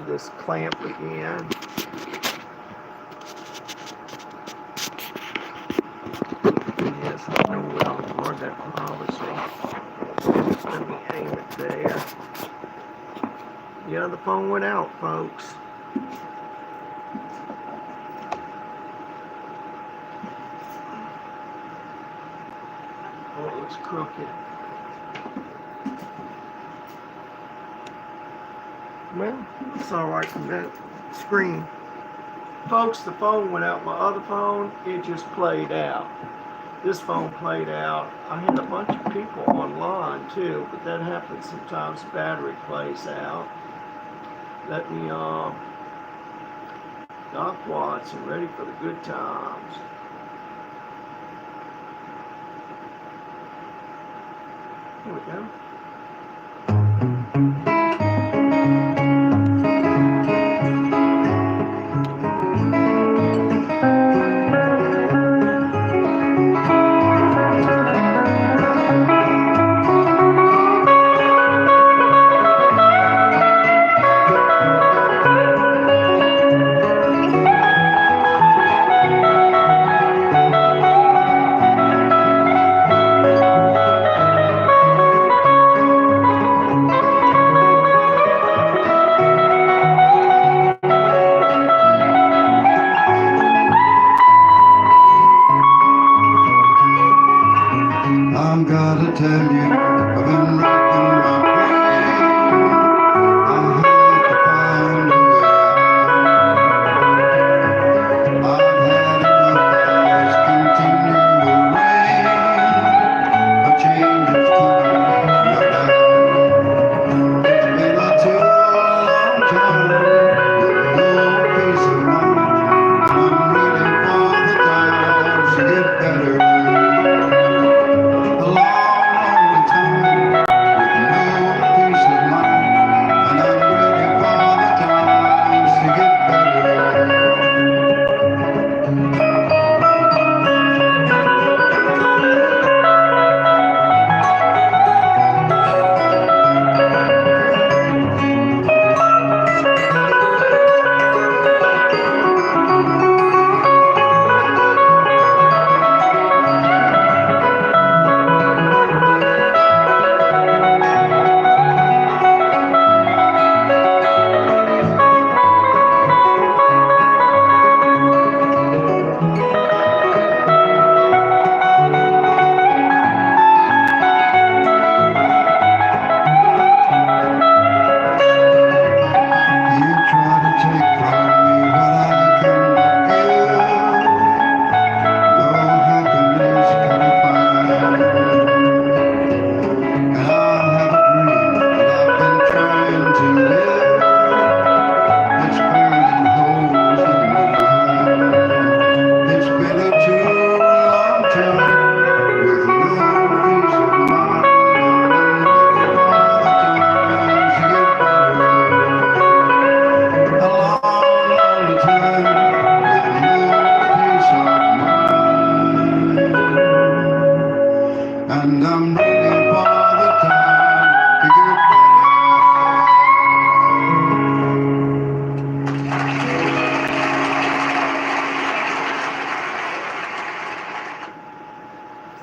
this clamp again. Yes, I know well for that obviously. Let me aim it there. Yeah, the phone went out, folks. Oh, it looks crooked. Well, it's alright from that screen. Folks, the phone went out. My other phone, it just played out. This phone played out. I had a bunch of people online too, but that happens sometimes. The battery plays out. Let me, Doc Watson, ready for the good times. Here we go.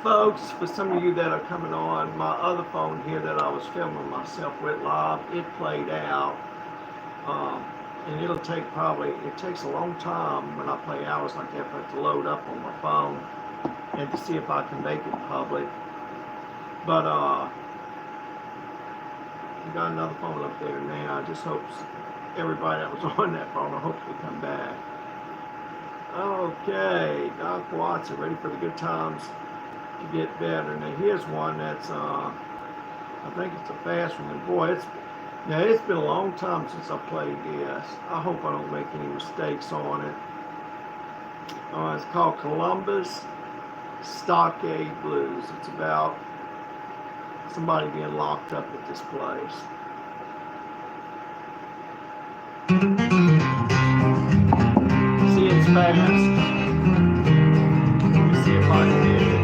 Folks, for some of you that are coming on, my other phone here that I was filming myself with live, it played out. And it'll take it takes a long time when I play hours like that for it to load up on my phone and to see if I can make it public. But I got another phone up there now. I just hope everybody that was on that phone, I hope they come back. Okay, Doc Watson, ready for the good times to get better. Now here's one that's I think it's a fast one. And boy, it's been a long time since I played this. I hope I don't make any mistakes on it. It's called Columbus Stockade Blues. It's about somebody being locked up at this place. See, it's fast. Let me see if I can get it.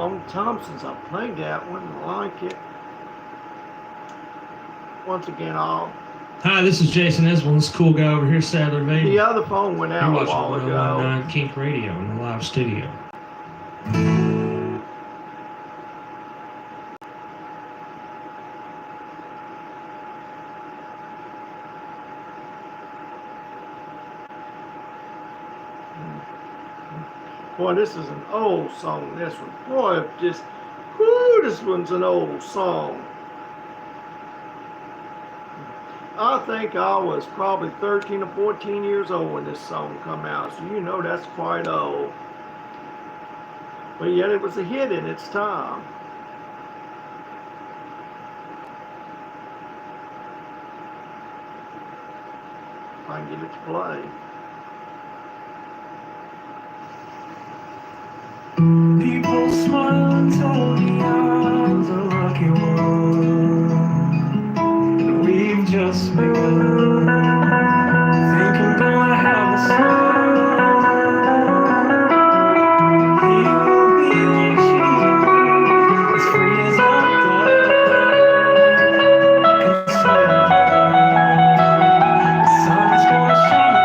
long time since I played that one. I like it. Once again, Hi, this is Jason Eswell. This cool guy over here, Sadler Vaden. the other phone went out You're a while watching ago. 1019 Kink Radio in the live studio. Boy, this is an old song, this one. Boy, this one's an old song. I think I was probably 13 or 14 years old when this song come out, so you know that's quite old. But yet it was a hit in its time. If I can get it to play. People smile and tell me I'm the lucky one, and we've just begun. Think I'm gonna have a son. He will be like she, as free as a dove. The sun is gonna shine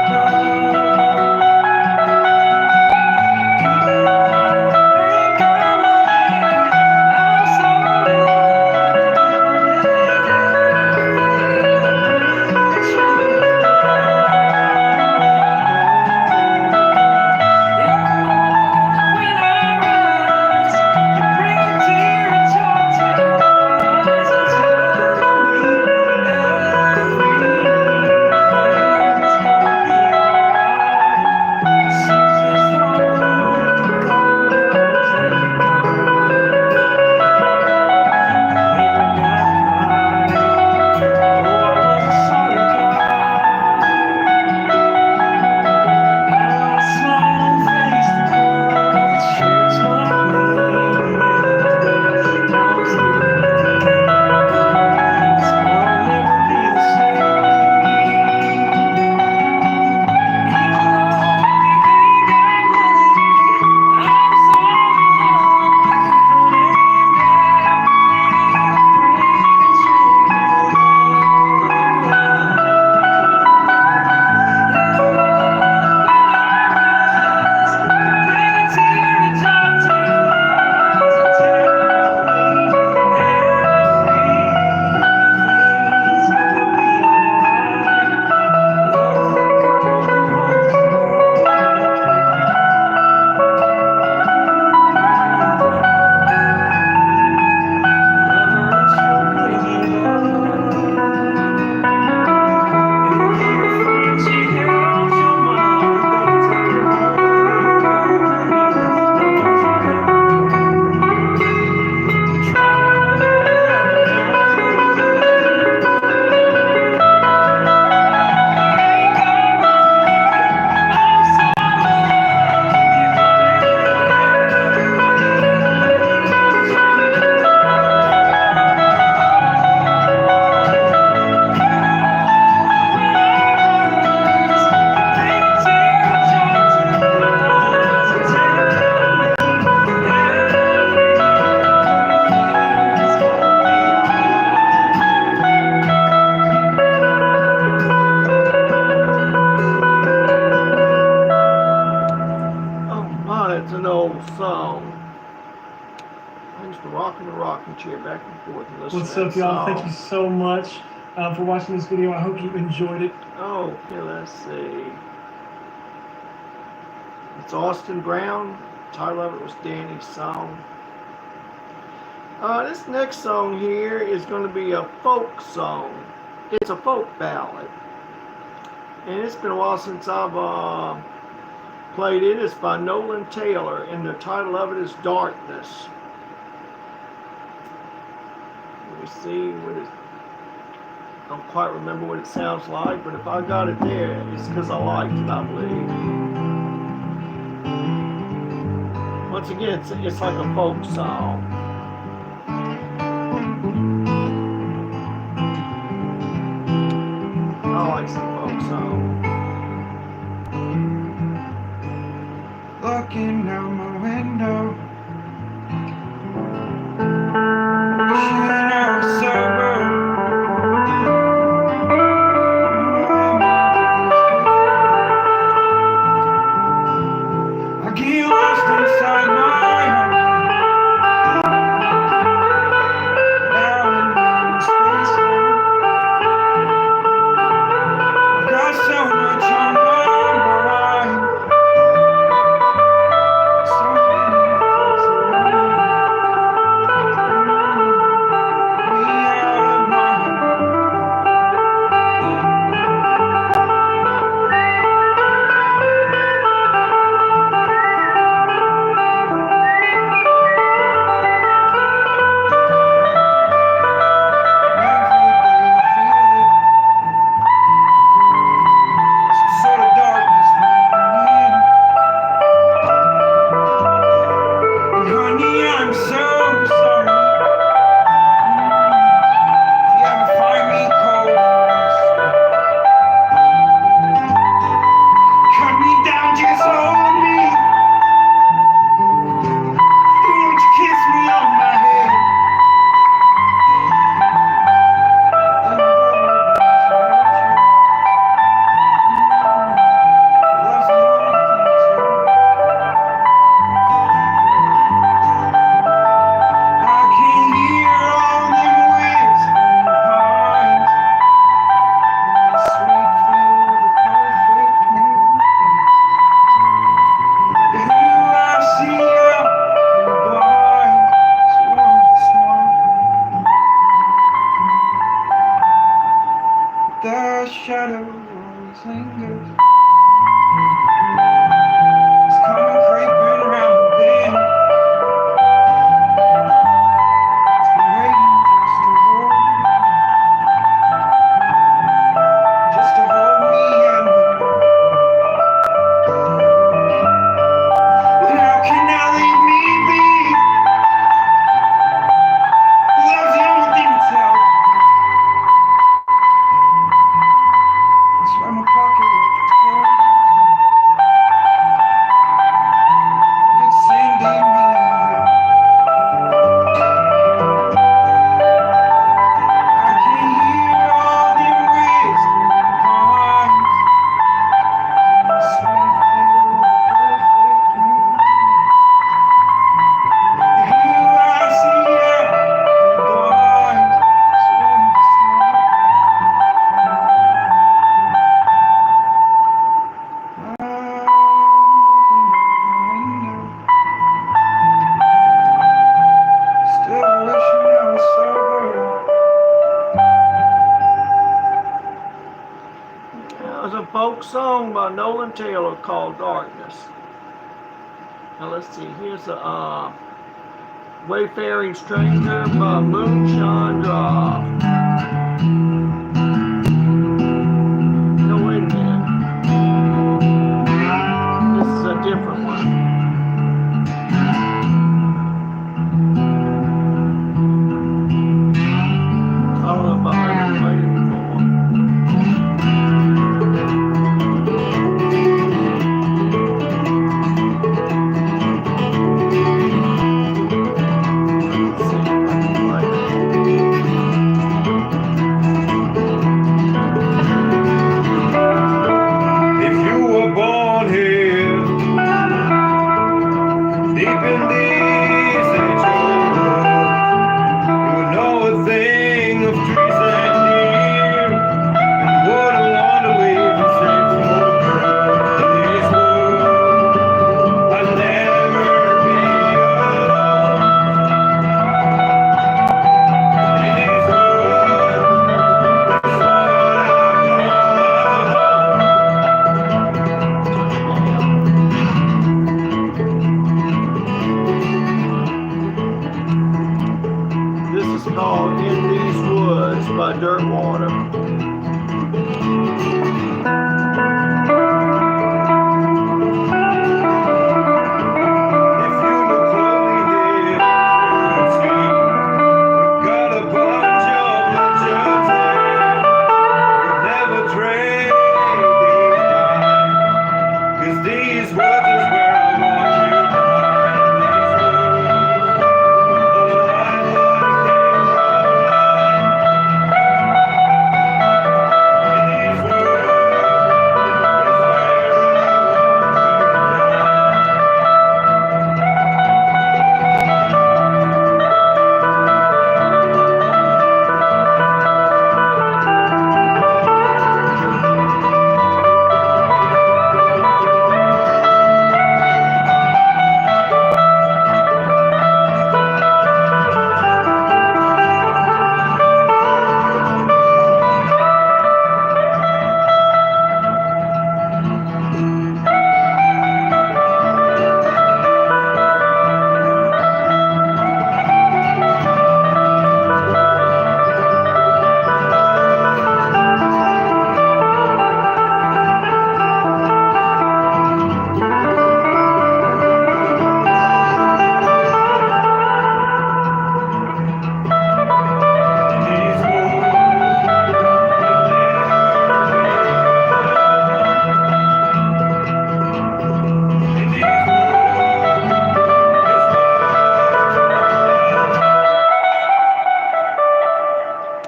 It's an old song. I used to rock in the rocking chair back and forth and listen What's to that up, y'all? song. Thank you so much for watching this video. I hope you enjoyed it. Okay, let's see. It's Austin Brown. The title of it was Danny's Song. This next song here is going to be a folk song. It's a folk ballad. And it's been a while since I've played it. It's by Nolan Taylor, and the title of it is Darkness. Let me see what it. I don't quite remember what it sounds like, but if I got it there, it's because I liked it, I believe. Once again, it's like a folk song. I like some folk song. Looking out my window, song by Nolan Taylor called Darkness. Now let's see, here's a Wayfaring Stranger by Moonshine Drive. No, wait a minute. This is a different one. I don't know if I've ever played it before. Let's see if I can play it. If you were born here, deep in these ancient woods, you would know a thing of trees and deer, and wouldn't want to leave a safe harbor in these woods. I'd never be alone in these woods. That's what I This is called In These Woods by Dirtwater. If you look closely here, you'll see we've got a bunch of legends here. We'll never trade these by, 'cause these woods is where I want you to find. These woods, the light came from light. In these woods is where I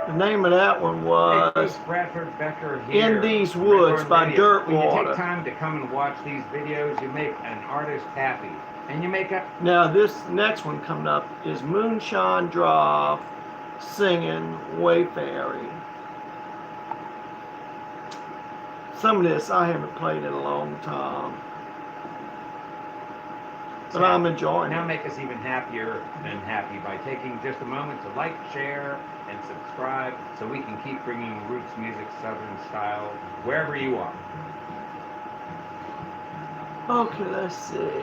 The name of that one was Bradford Becker here. In These Woods by When you Dirtwater. take time to come and watch these videos, you make an artist happy. And you make a Now this next one coming up is Moonshine Drive singing Wayfaring. Some of this I haven't played in a long time, but I'm enjoying now it. make us even happier than happy by taking just a moment to like, share, and subscribe so we can keep bringing roots music, Southern style, wherever you are. Okay, let's see.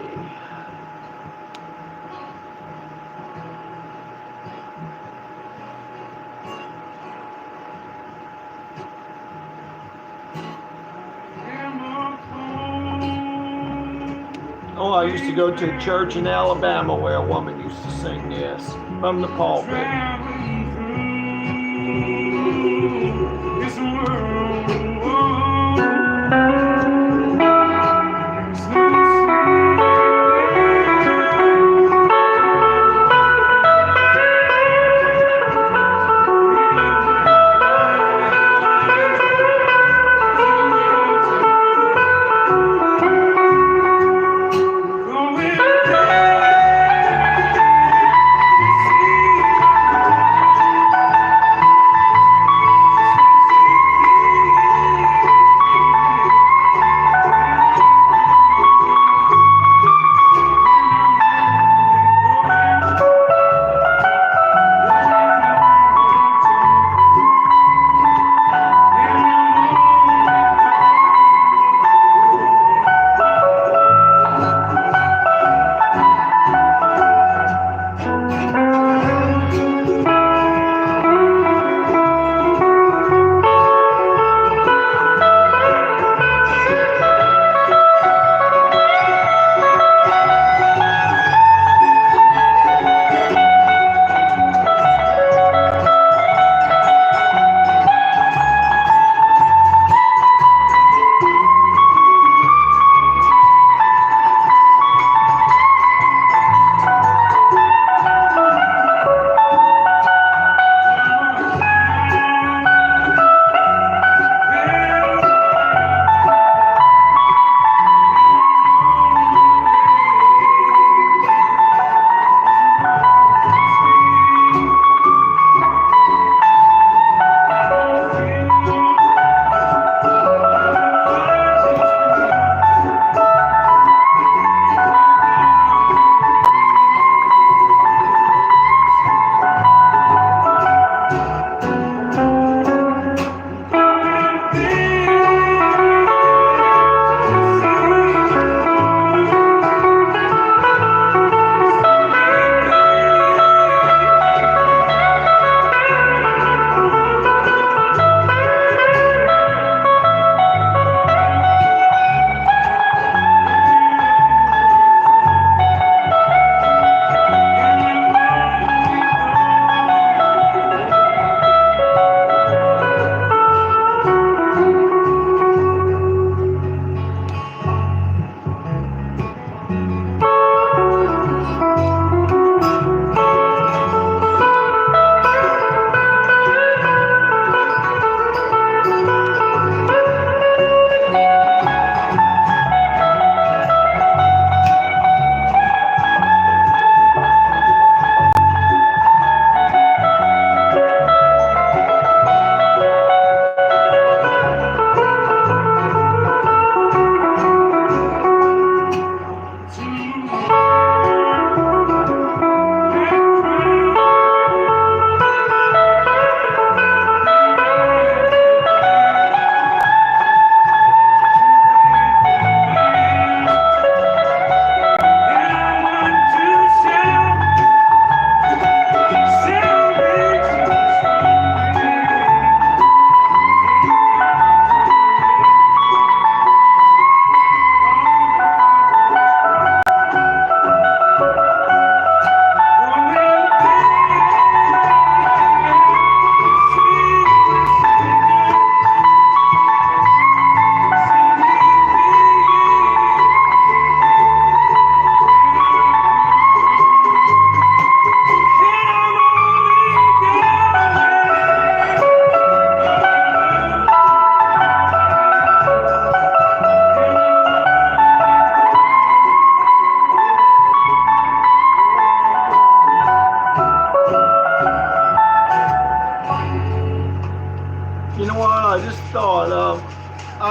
Oh, I used to go to a church in Alabama where a woman used to sing this from the pulpit. This world.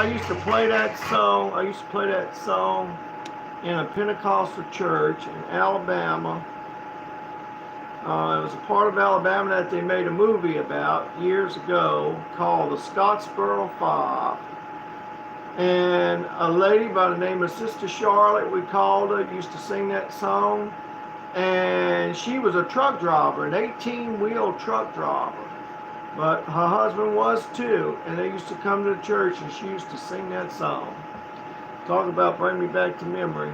I used to play that song. I used to play that song in a Pentecostal church in Alabama. It was a part of Alabama that they made a movie about years ago called the Scottsboro Five. And a lady by the name of Sister Charlotte, we called her, used to sing that song. And she was a truck driver, an 18-wheel truck driver. But her husband was too. And they used to come to the church and she used to sing that song. Talk about bring me back to memory.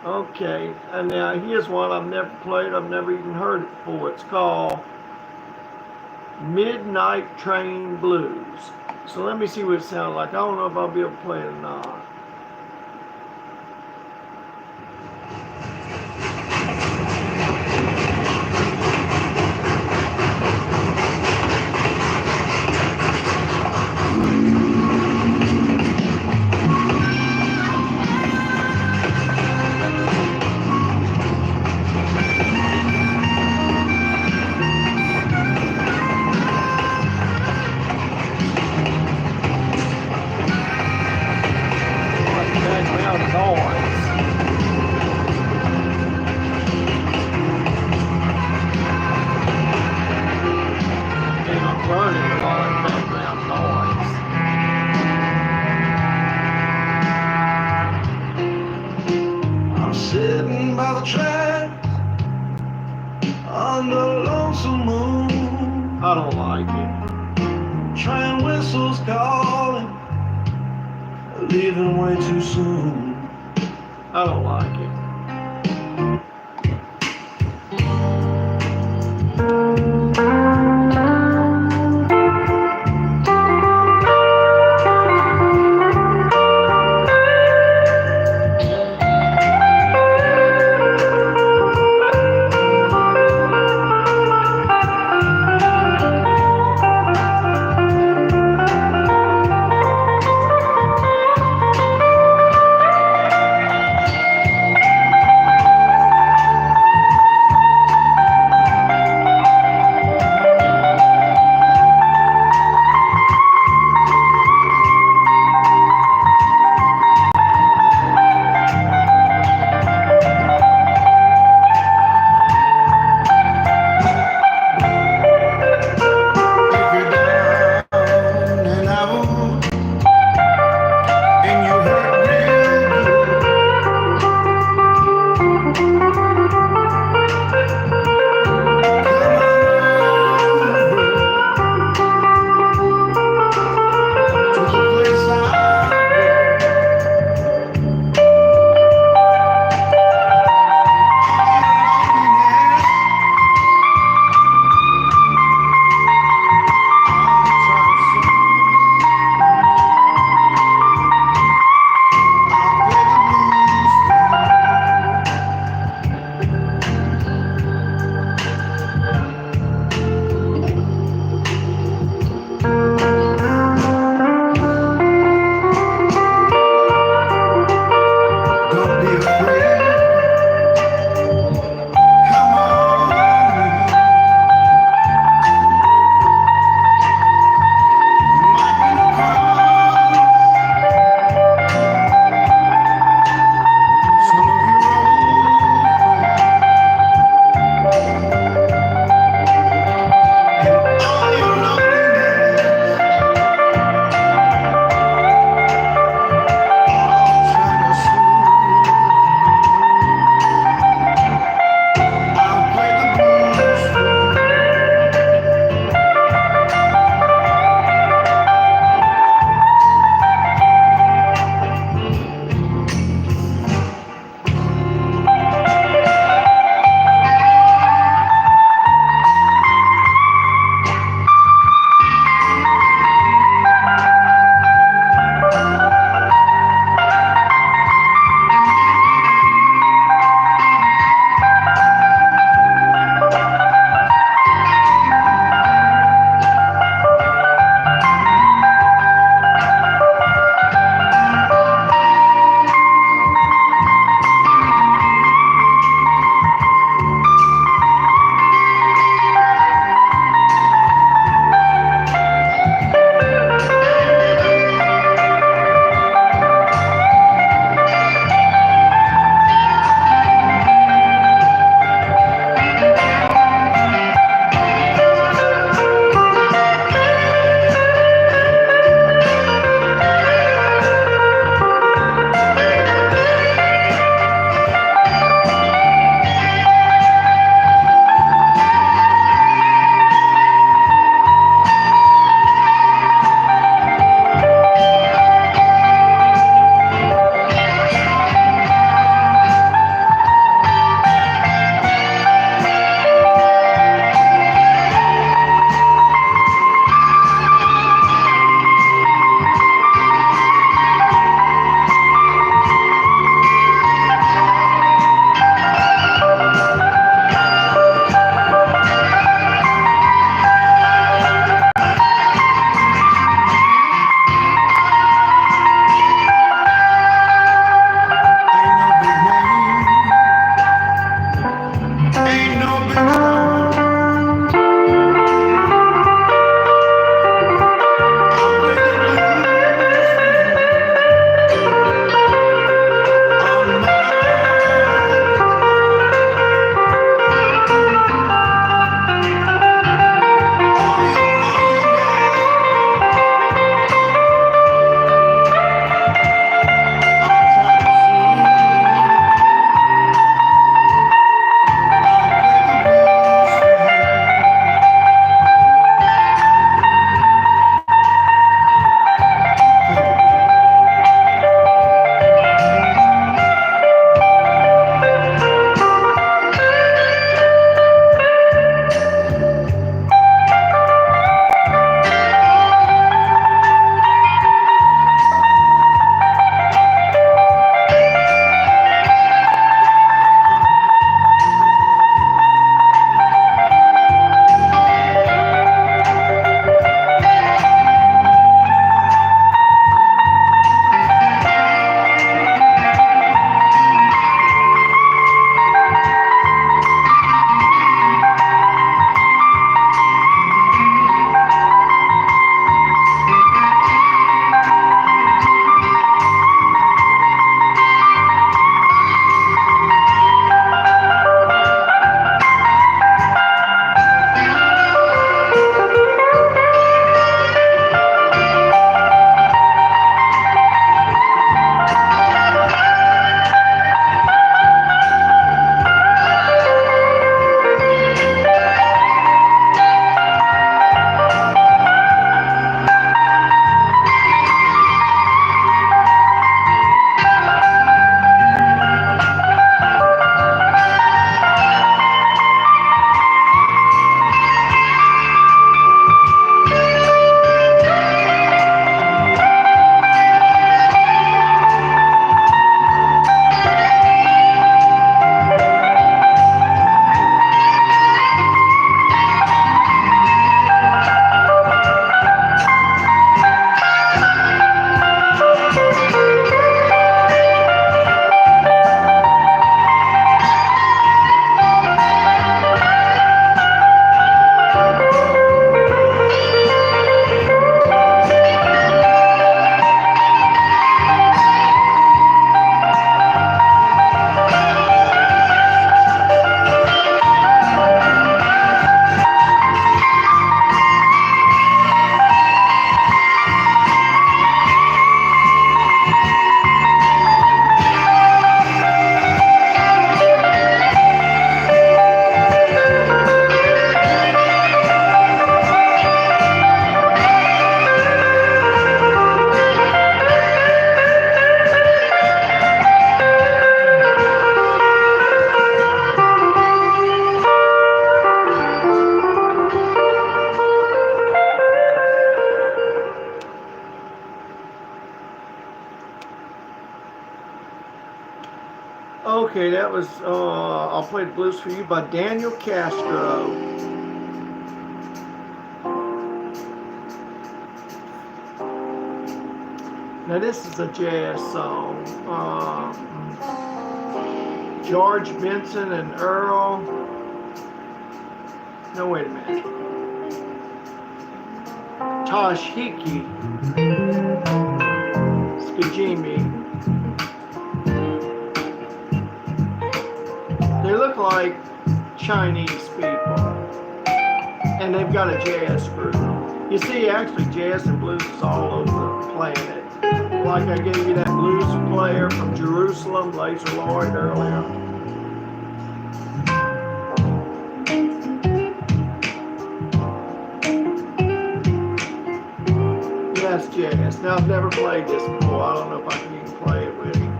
Okay, and now here's one I've never played. I've never even heard it before. It's called Midnight Train Blues. So let me see what it sounds like. I don't know if I'll be able to play it or not. Sitting by the tracks under a lonesome moon. I don't like it. Train whistles calling, leaving way too soon. I don't like it. Okay, that was I'll Play the Blues for You by Daniel Castro. Now this is a jazz song. George Benson and Earl. No, wait a minute. Toshiki Skijimi. They look like Chinese people, and they've got a jazz group. You see, actually, jazz and blues is all over the planet. Like I gave you that blues player from Jerusalem, Laser Lloyd, earlier. That's jazz. Now, I've never played this before. I don't know if I can even play it with you.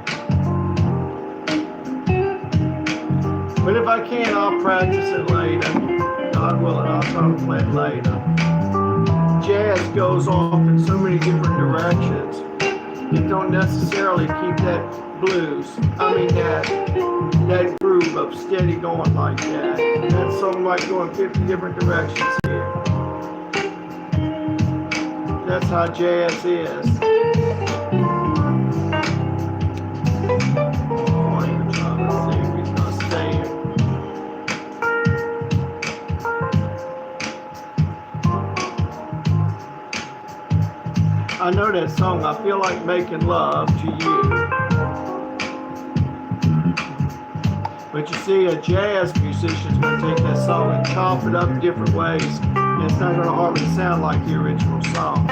But if I can, I'll practice it later. God willing, I'll try to play it later. Jazz goes off in so many different directions. You don't necessarily keep that blues. I mean that groove of steady going like that. That song might go in 50 different directions here. That's how jazz is. Oh, I'm even trying to see if he's gonna stay here. I know that song, I Feel Like Making Love to You. But you see, a jazz musician's going to take that song and chop it up different ways, and it's not going to hardly sound like the original song.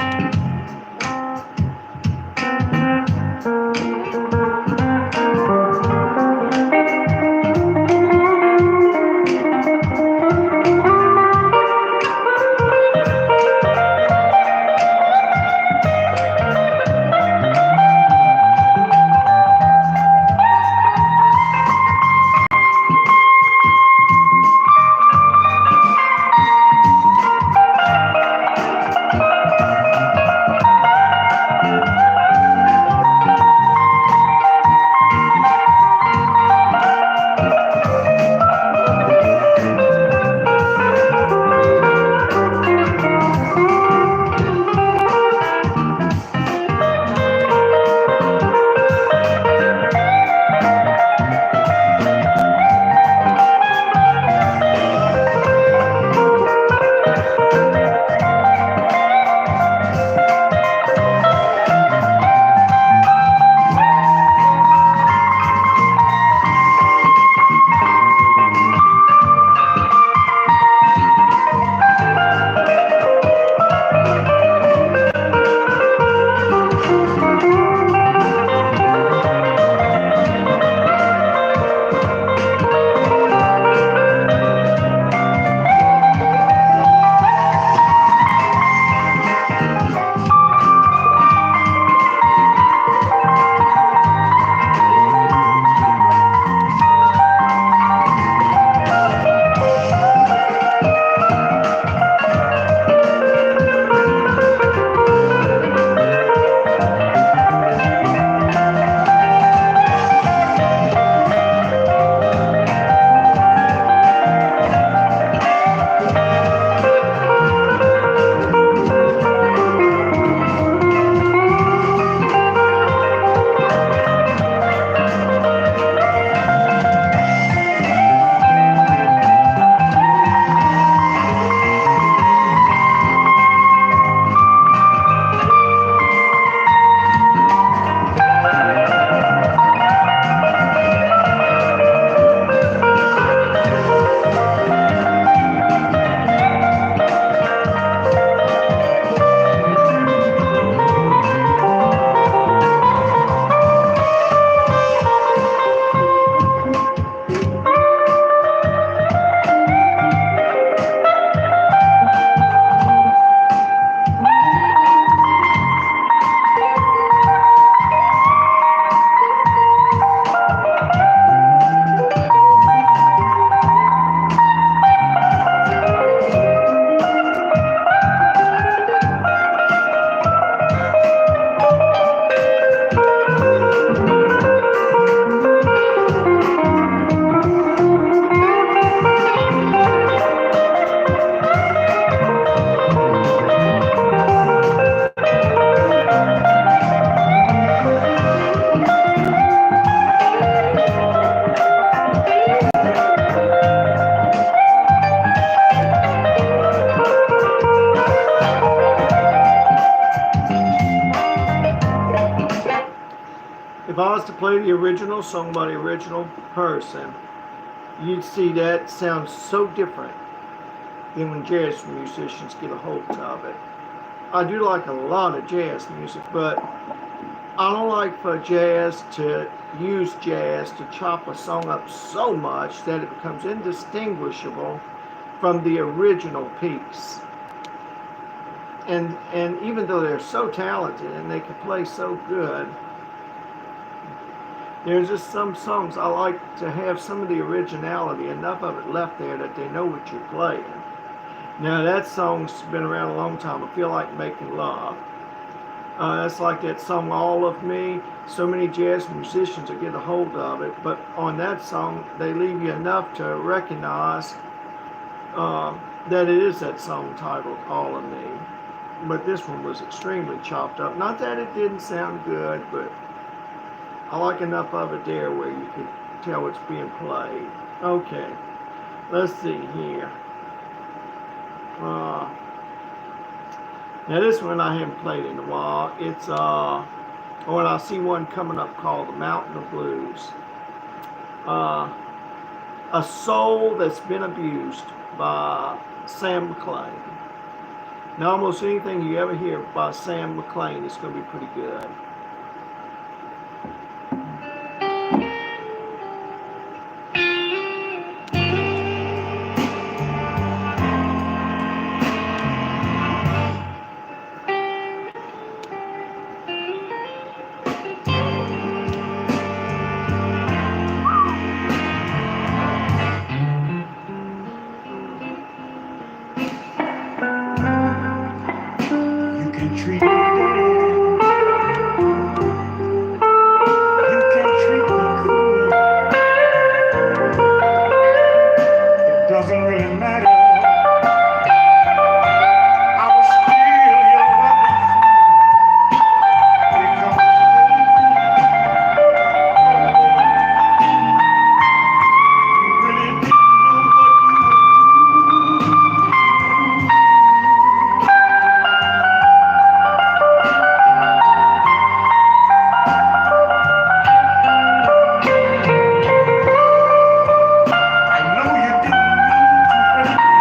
If I was to play the original song by the original person, you'd see that sounds so different than when jazz musicians get a hold of it. I do like a lot of jazz music, but I don't like for jazz to use jazz to chop a song up so much that it becomes indistinguishable from the original piece. And even though they're so talented and they can play so good, there's just some songs I like to have some of the originality, enough of it left there that they know what you're playing. Now that song's been around a long time. I Feel Like Making Love. That's like that song All of Me. So many jazz musicians will get a hold of it, but on that song they leave you enough to recognize that it is that song titled All of Me. But this one was extremely chopped up. Not that it didn't sound good, but I like enough of it there where you can tell it's being played. Okay, let's see here. Now this one I haven't played in a while. It's when I see one coming up called The Mountain of Blues. A Soul That's Been Abused by Sam McLean. Now almost anything you ever hear by Sam McLean is going to be pretty good. You can treat me bad. You can treat me cruel. It doesn't really matter. I will steal your loving because you really didn't know what you were doing. I know you didn't mean to hurt me.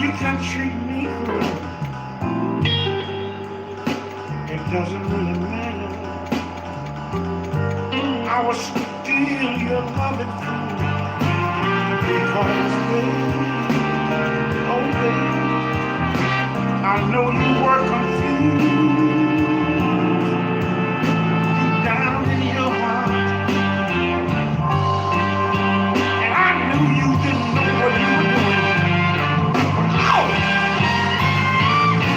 you can treat me cruel. It doesn't really matter. I will steal your loving fool. Because baby, oh baby, I know you were confused. Deep down in your heart. And I knew you didn't know what you were doing.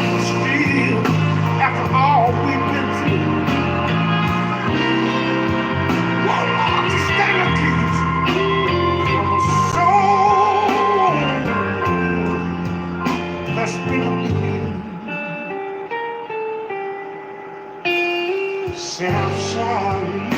But still, after all we've been through, one more to stand accused from a soul that's been abused. Say I'm sorry.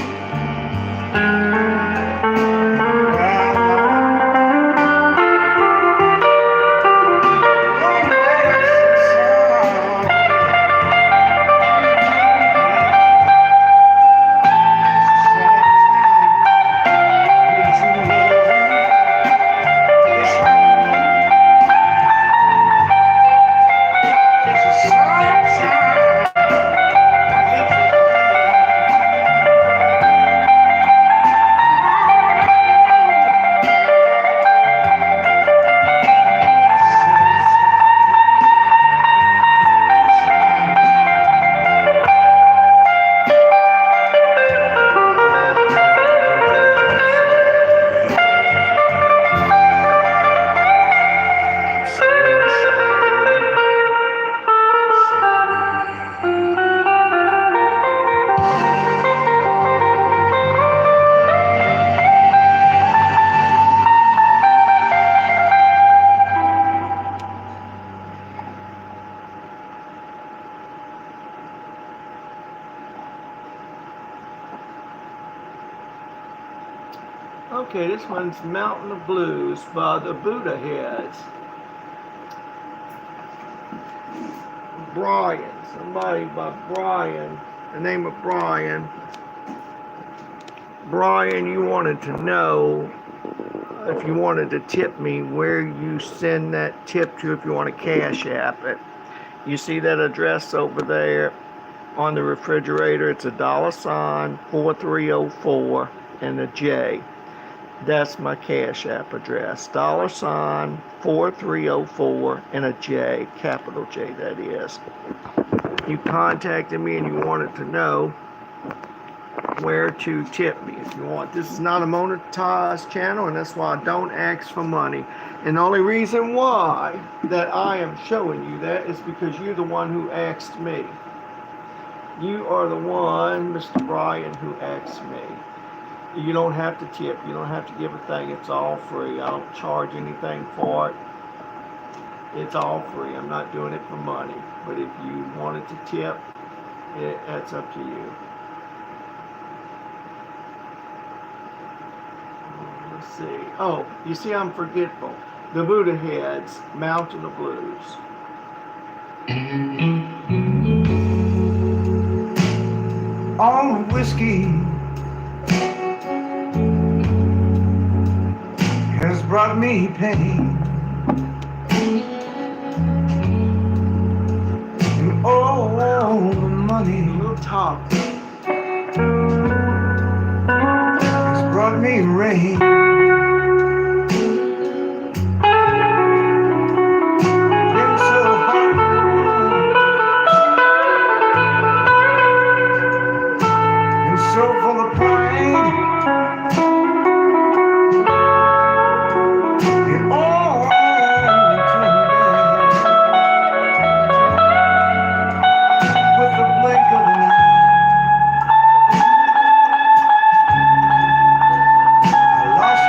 Okay, this one's Mountain of Blues by the Buddha Heads. Brian, somebody by Brian, the name of Brian. Brian, you wanted to know if you wanted to tip me where you send that tip to if you want to cash app it. You see that address over there on the refrigerator? It's $4304 and a J. That's my Cash App address. $4304 and a J, capital J that is. You contacted me and you wanted to know where to tip me if you want. This is not a monetized channel, and that's why I don't ask for money. And the only reason why that I am showing you that is because you're the one who asked me. You are the one, Mr. Brian, who asked me. You don't have to tip. You don't have to give a thing. It's all free. I don't charge anything for it. It's all free. I'm not doing it for money. But if you wanted to tip, that's up to you. Let's see. Oh, you see, I'm forgetful. The Buddha Heads, Mountain of Blues. All the whiskey has brought me pain, and all the money Little talk. has brought me rain. Been so hot and so full of pain. Lost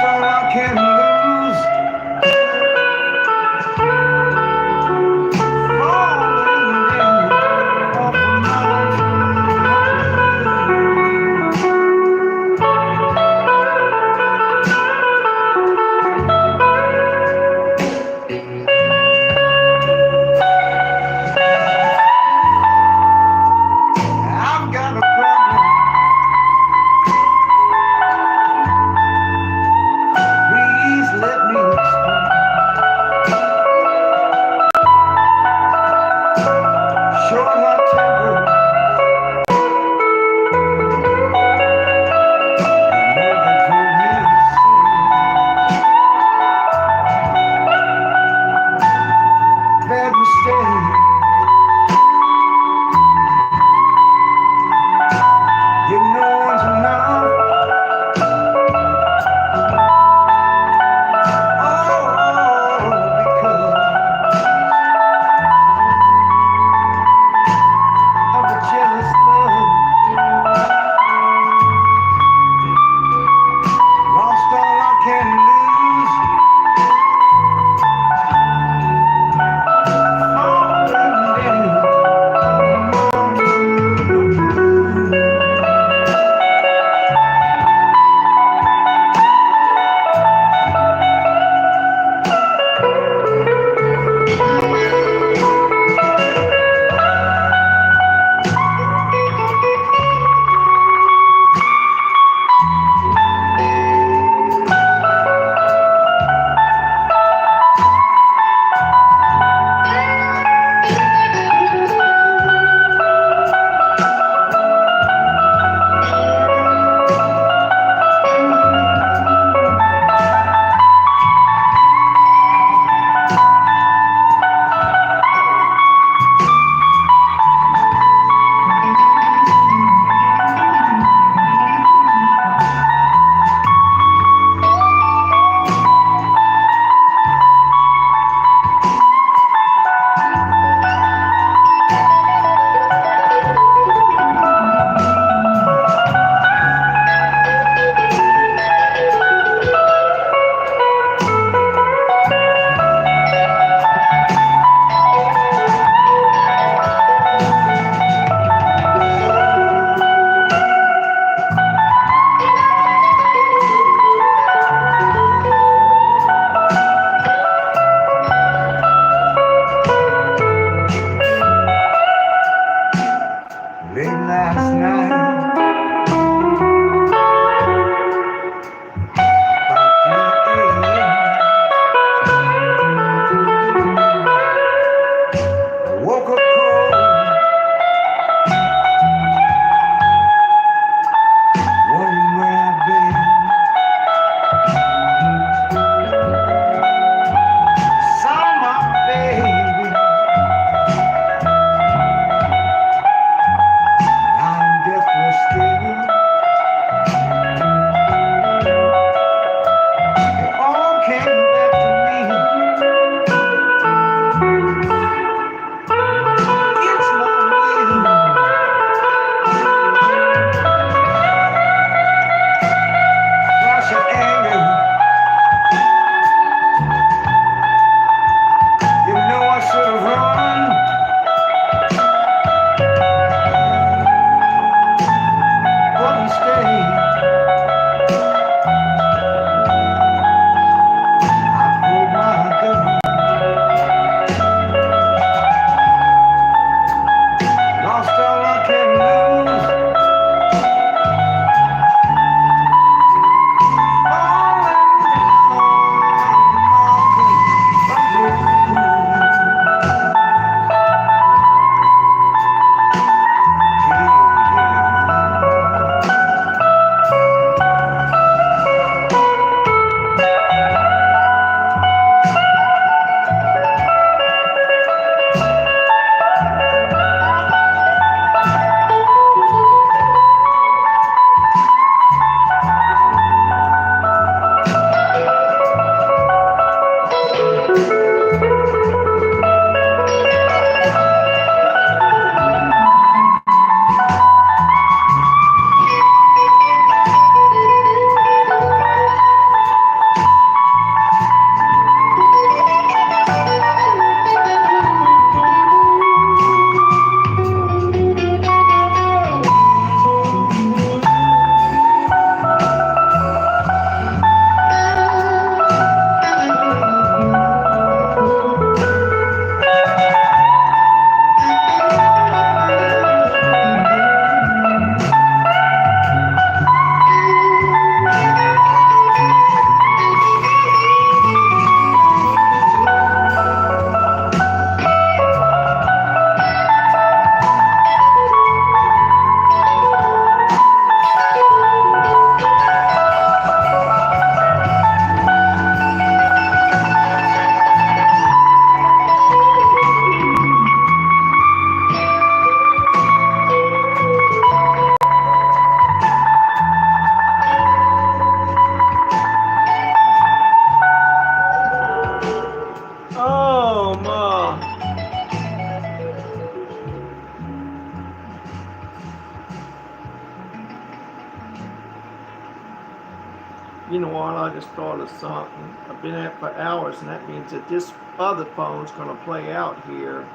on, I just thought of something. I've been at it for hours, and that means that this other phone's going to play out here.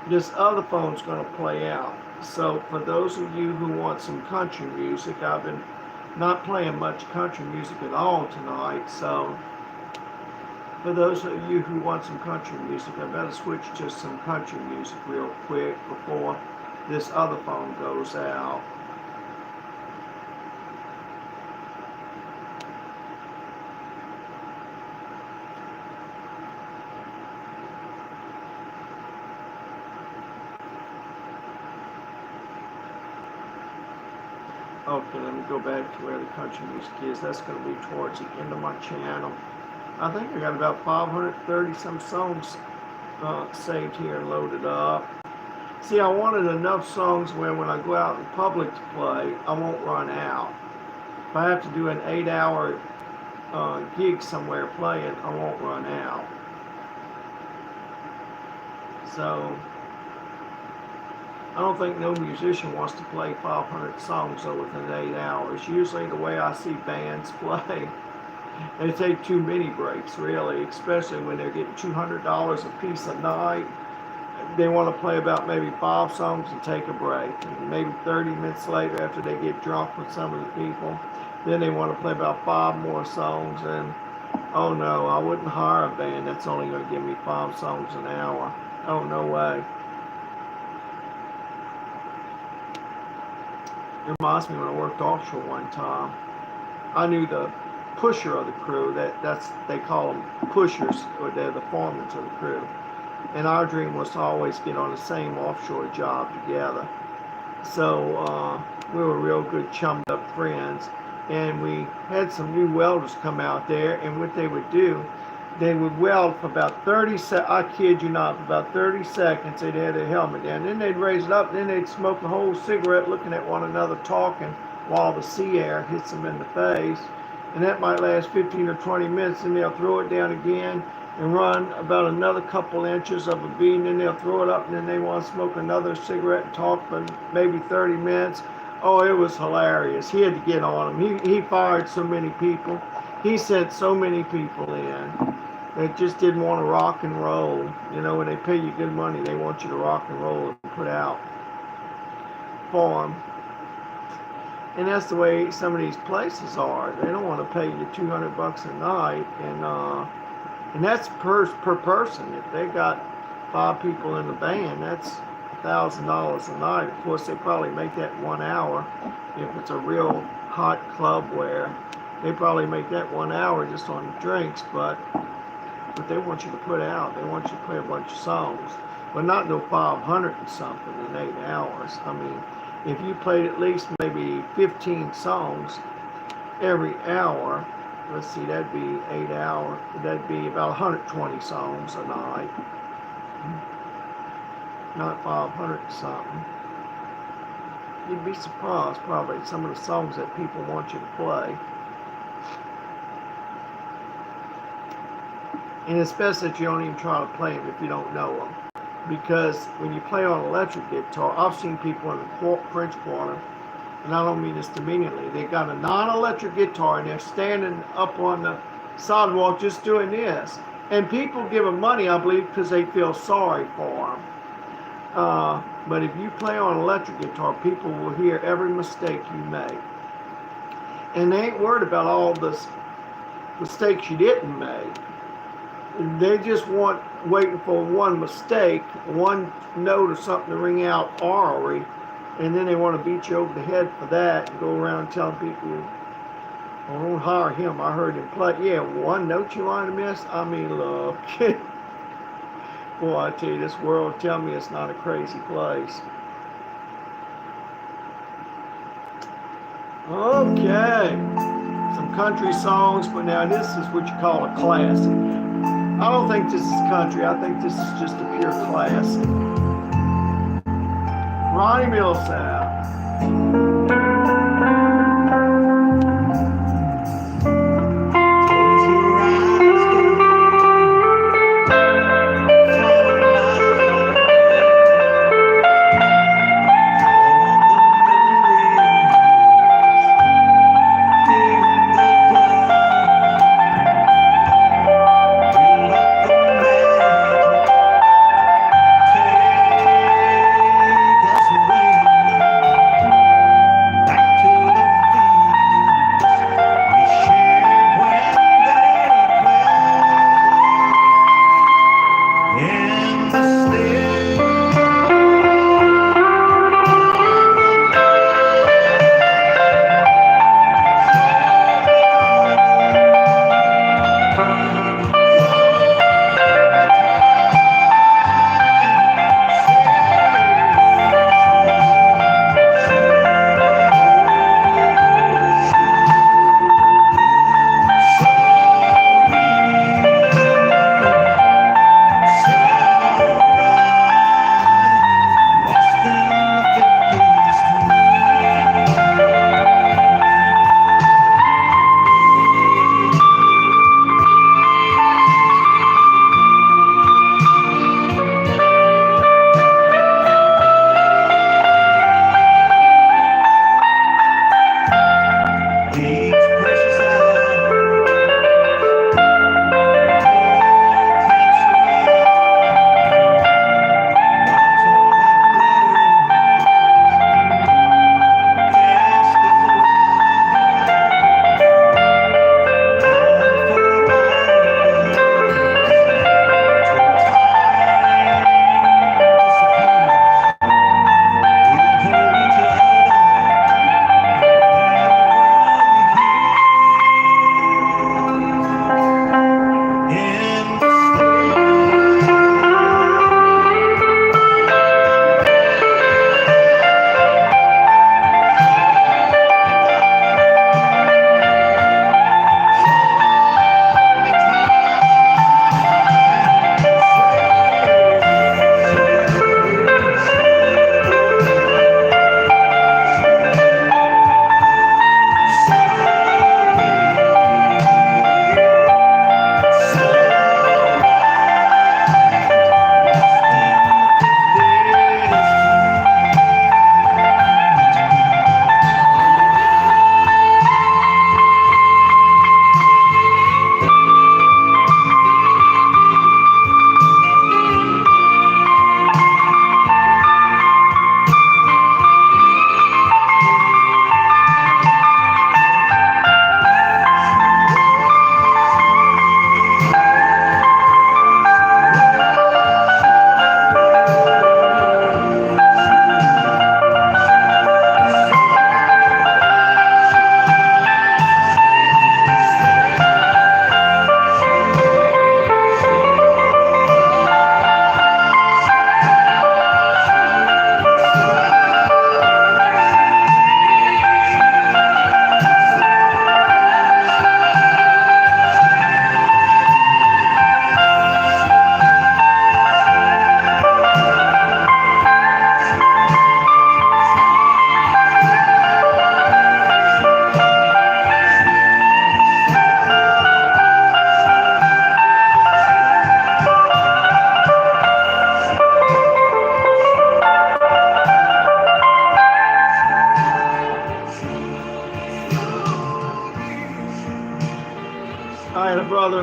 This other phone's going to play out. So for those of you who want some country music, I've been not playing much country music at all tonight. So for those of you who want some country music, I better switch to some country music real quick before this other phone goes out. Okay, let me go back to where the country music is. That's going to be towards the end of my channel. I think I got about 530 some songs saved here and loaded up. See, I wanted enough songs where when I go out in public to play, I won't run out. If I have to do an 8-hour gig somewhere playing, I won't run out. So I don't think no musician wants to play 500 songs within 8 hours. Usually the way I see bands play, they take too many breaks, really, especially when they're getting $200 a piece a night. They want to play about maybe 5 songs and take a break. And maybe 30 minutes later, after they get drunk with some of the people, then they want to play about 5 more songs. And oh no, I wouldn't hire a band that's only going to give me 5 songs an hour. Oh, no way. It reminds me when I worked offshore one time. I knew the pusher of the crew. That's they call them pushers, or they're the foremen of the crew. And our dream was to always get on the same offshore job together. So we were real good chummed up friends. And we had some new welders come out there, and what they would do, they would weld for about 30 seconds. I kid you not, for about 30 seconds, they'd have their helmet down. Then they'd raise it up, then they'd smoke a whole cigarette looking at one another talking while the sea air hits them in the face. And that might last 15 or 20 minutes, and they'll throw it down again and run about another couple inches of a bead, and then they'll throw it up, and then they want to smoke another cigarette and talk for maybe 30 minutes. Oh, it was hilarious. He had to get on them. He fired so many people. He sent so many people in. They just didn't want to rock and roll. You know, when they pay you good money, they want you to rock and roll and put out for them. And that's the way some of these places are. They don't want to pay you $200 a night, and that's per person. If they got 5 people in the band, that's $1,000 a night. Of course, they probably make that 1 hour. If it's a real hot club where they probably make that 1 hour just on the drinks, but they want you to put out. They want you to play a bunch of songs, but not no 500 and something in 8 hours. I mean, if you played at least maybe 15 songs every hour, let's see, that'd be 8 hours. That'd be about 120 songs a night. Not 500 and something. You'd be surprised probably at some of the songs that people want you to play. And especially if you don't even try to play them if you don't know them. Because when you play on electric guitar, I've seen people in the French Quarter, and I don't mean this demeaningly, they got a non-electric guitar and they're standing up on the sidewalk just doing this. And people give them money, I believe, because they feel sorry for them. But if you play on electric guitar, people will hear every mistake you make. And they ain't worried about all the mistakes you didn't make. They just waiting for one mistake, one note or something to ring out orally, and then they want to beat you over the head for that and go around telling people, well, don't hire him. I heard him play. Yeah, one note you want to miss? I mean, look. Boy, I tell you, this world, tell me it's not a crazy place. Okay. Some country songs, but now this is what you call a classic. I don't think this is country. I think this is just a pure classic. Ronnie Milsap.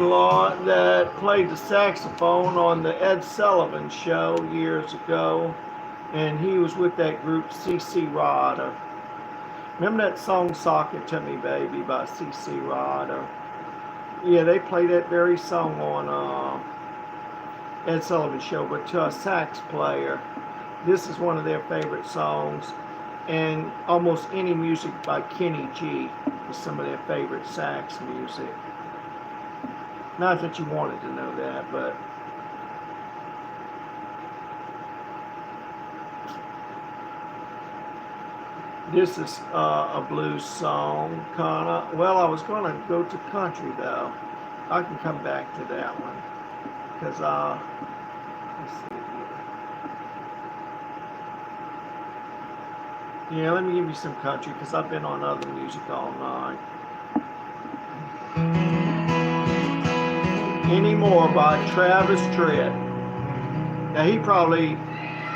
brother-in-law that played the saxophone on the Ed Sullivan Show years ago, and he was with that group C.C. Roder. Remember that song "Sock It to Me, Baby" by C.C. Roder? Yeah, they play that very song on Ed Sullivan Show, but to a sax player. This is one of their favorite songs, and almost any music by Kenny G is some of their favorite sax music. Not that you wanted to know that, but this is a blues song, kinda. Well, I was gonna go to country though. I can come back to that one because let's see here. Yeah, let me give you some country because I've been on other music all night. Anymore by Travis Tritt. Now he probably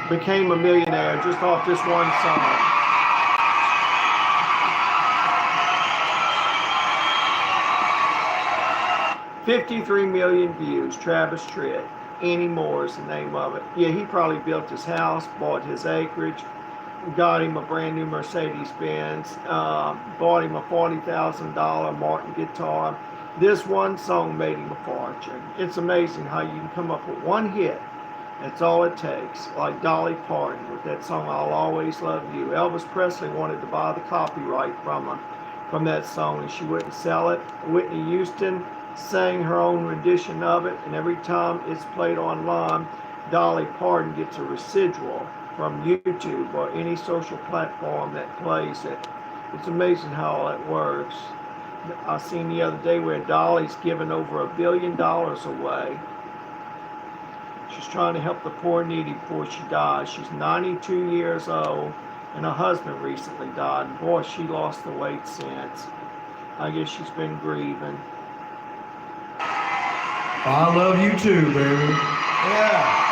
became a millionaire just off this one song. $53 million views. Travis Tritt. Anymore is the name of it. Yeah, he probably built his house, bought his acreage, got him a brand new Mercedes-Benz, bought him a $40,000 Martin guitar. This one song made him a fortune. It's amazing how you can come up with one hit. That's all it takes. Like Dolly Parton with that song, "I'll Always Love You." Elvis Presley wanted to buy the copyright from that song, and she wouldn't sell it. Whitney Houston sang her own rendition of it, and every time it's played online, Dolly Parton gets a residual from YouTube or any social platform that plays it. It's amazing how all that works. I seen the other day where Dolly's given over $1 billion away. She's trying to help the poor and needy before she dies. She's 92 years old, and her husband recently died. And boy, she lost the weight since. I guess she's been grieving. I love you too, baby. Yeah.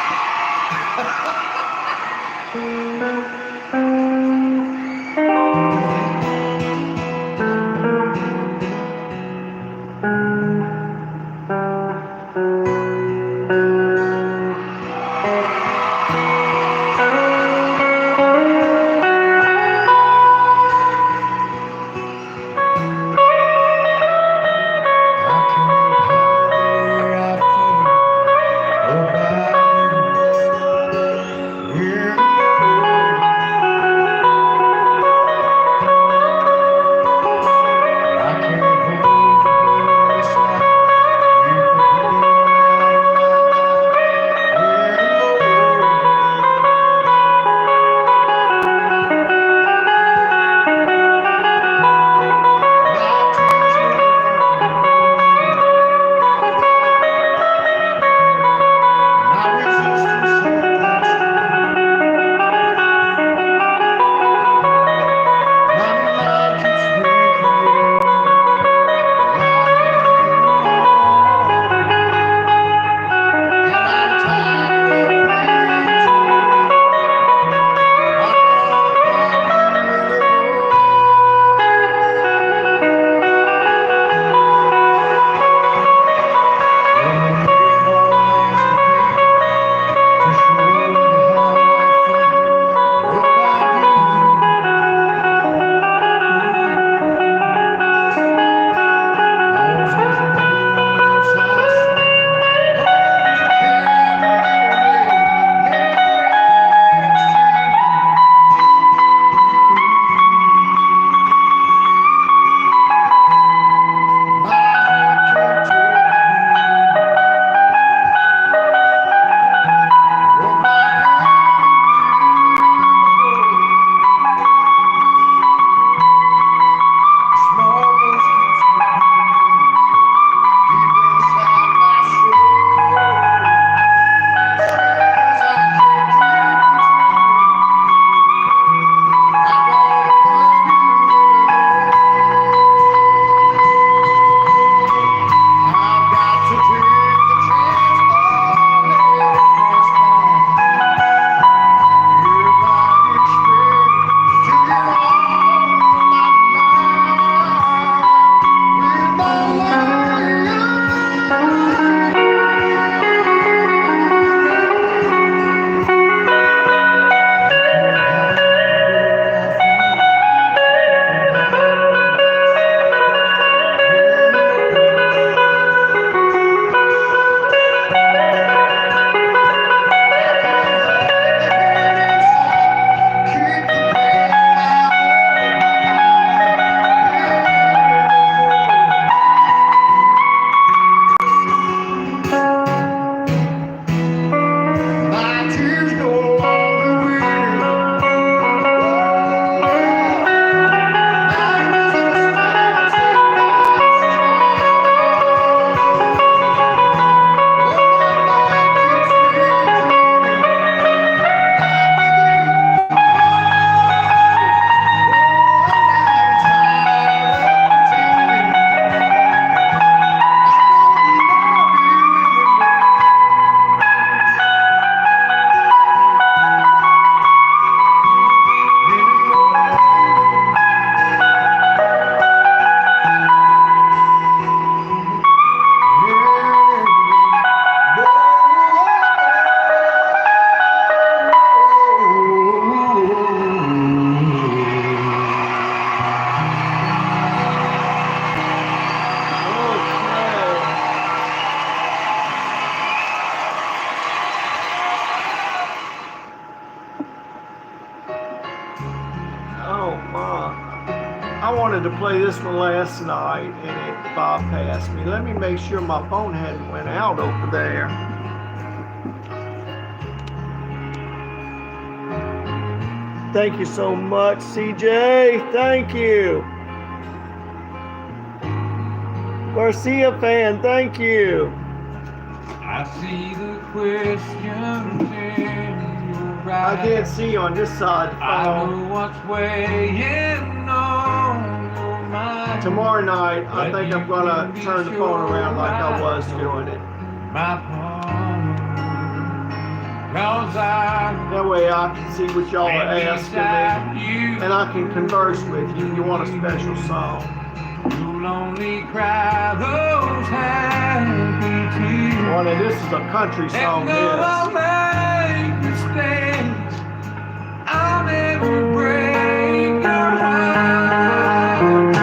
to play this one last night and it bypassed me. Let me make sure my phone hadn't went out over there. Thank you so much, CJ. Thank you. Garcia fan, thank you. I see the questions in your eyes. I can't see you on this side. I know what's weighing on your mind. Tomorrow night, I think I'm gonna turn the phone around like I was doing it. My palm, 'cause That way I can see what y'all are asking me, and I can converse with you. You want a special song? you'll only cry those happy tears. Well, now, this is a country song. And though I'll make mistakes, I'll never break your heart.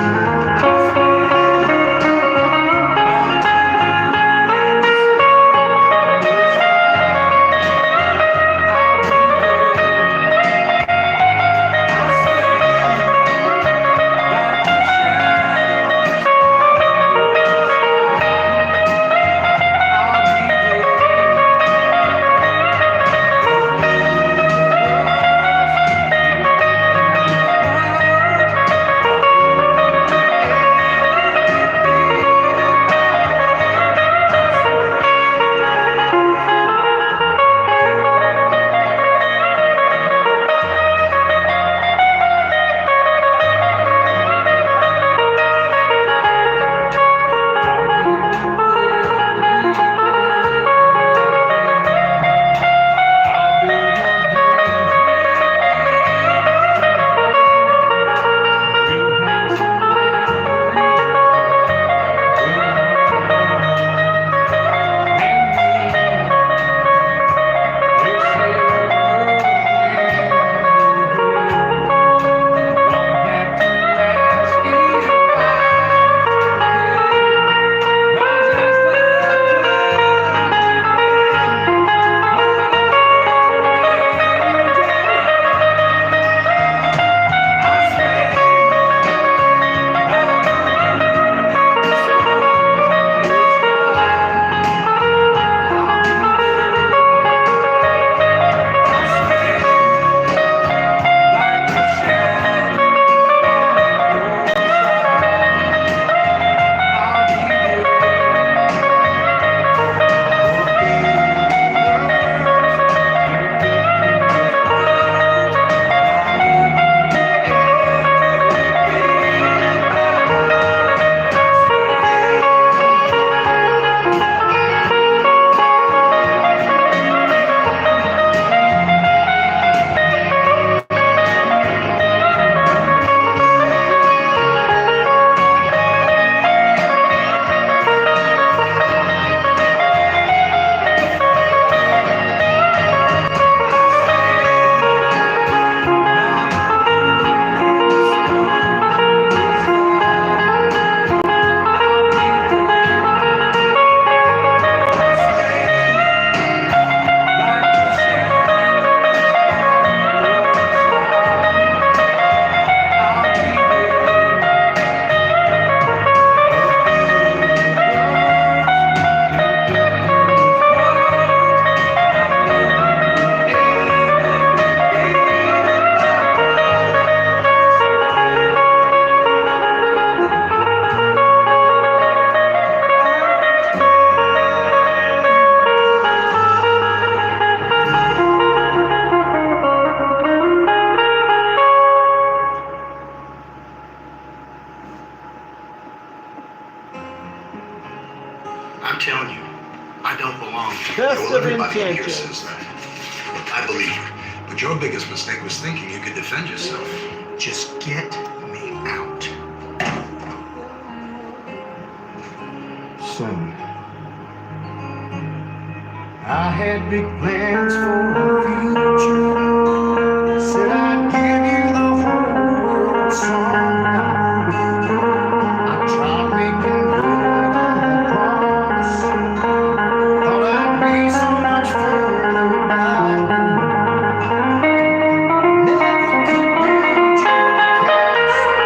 I'm telling you, I don't belong here. Test Well, of everybody here intentions. says that. Look, I believe you. But your biggest mistake was thinking you could defend yourself. Just get me out. Soon. I had big plans for the future. Said I'd give you the whole world song. I tried making good on the promise. Thought I'd be so much further back. Never could build your castle.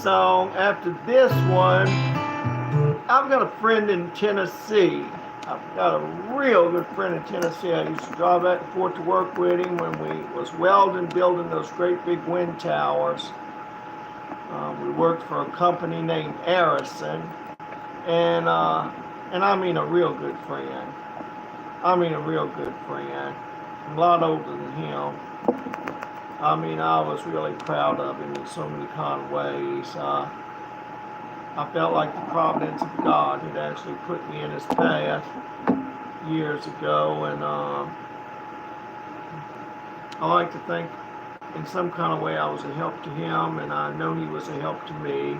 song after this one, I've got a friend in Tennessee. I've got a real good friend in Tennessee. I used to drive back and forth to work with him when we was welding, building those great big wind towers. We worked for a company named Arison, and I mean a real good friend. I mean a real good friend. A lot older than him. I mean, I was really proud of him in so many kind of ways. I felt like the providence of God had actually put me in his path years ago, and I like to think in some kind of way I was a help to him, and I know he was a help to me.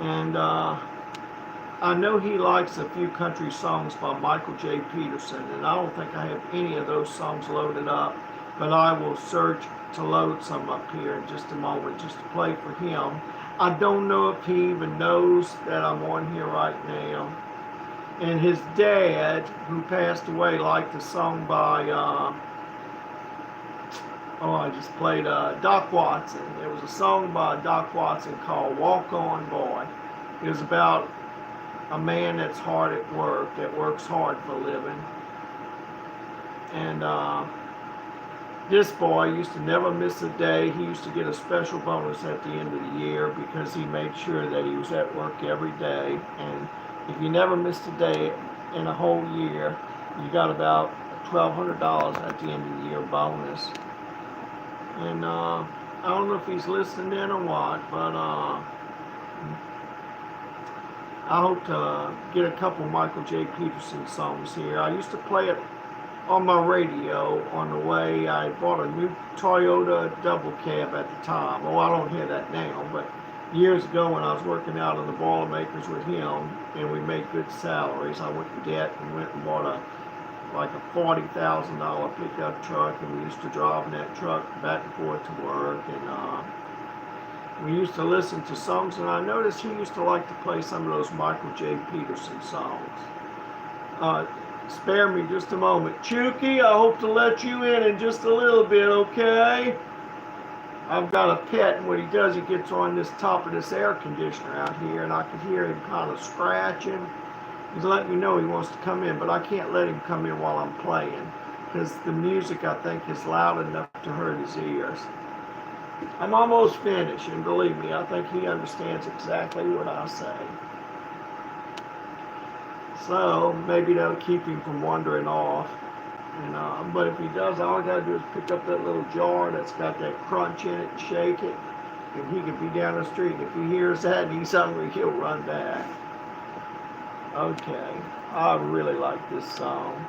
And I know he likes a few country songs by Michael J. Peterson, and I don't think I have any of those songs loaded up, but I will search to load some up here in just a moment just to play for him. I don't know if he even knows that I'm on here right now. And his dad, who passed away, liked a song by, I just played Doc Watson. There was a song by Doc Watson called Walk On Boy. It was about a man that's hard at work, that works hard for a living. And this boy used to never miss a day. He used to get a special bonus at the end of the year because he made sure that he was at work every day. And if you never missed a day in a whole year, you got about $1,200 at the end of the year bonus. And I don't know if he's listening in or what, but I hope to get a couple Michael J. Peterson songs here. I used to play it on my radio on the way. I bought a new Toyota double cab at the time. Oh, I don't hear that now, but years ago when I was working out in the Boilermakers with him and we made good salaries, I went to debt and went and bought a $40,000 pickup truck, and we used to drive in that truck back and forth to work, and we used to listen to songs, and I noticed he used to like to play some of those Michael J. Peterson songs. Spare me just a moment. Chucky, I hope to let you in just a little bit, okay? I've got a pet, and what he does, he gets on this top of this air conditioner out here, and I can hear him kind of scratching. He's letting me know he wants to come in, but I can't let him come in while I'm playing because the music, I think, is loud enough to hurt his ears. I'm almost finished, and believe me, I think he understands exactly what I say. So maybe that'll keep him from wandering off. And but if he does, all I gotta do is pick up that little jar that's got that crunch in it and shake it, and he could be down the street. And if he hears that and he's hungry, he'll run back. Okay, I really like this song.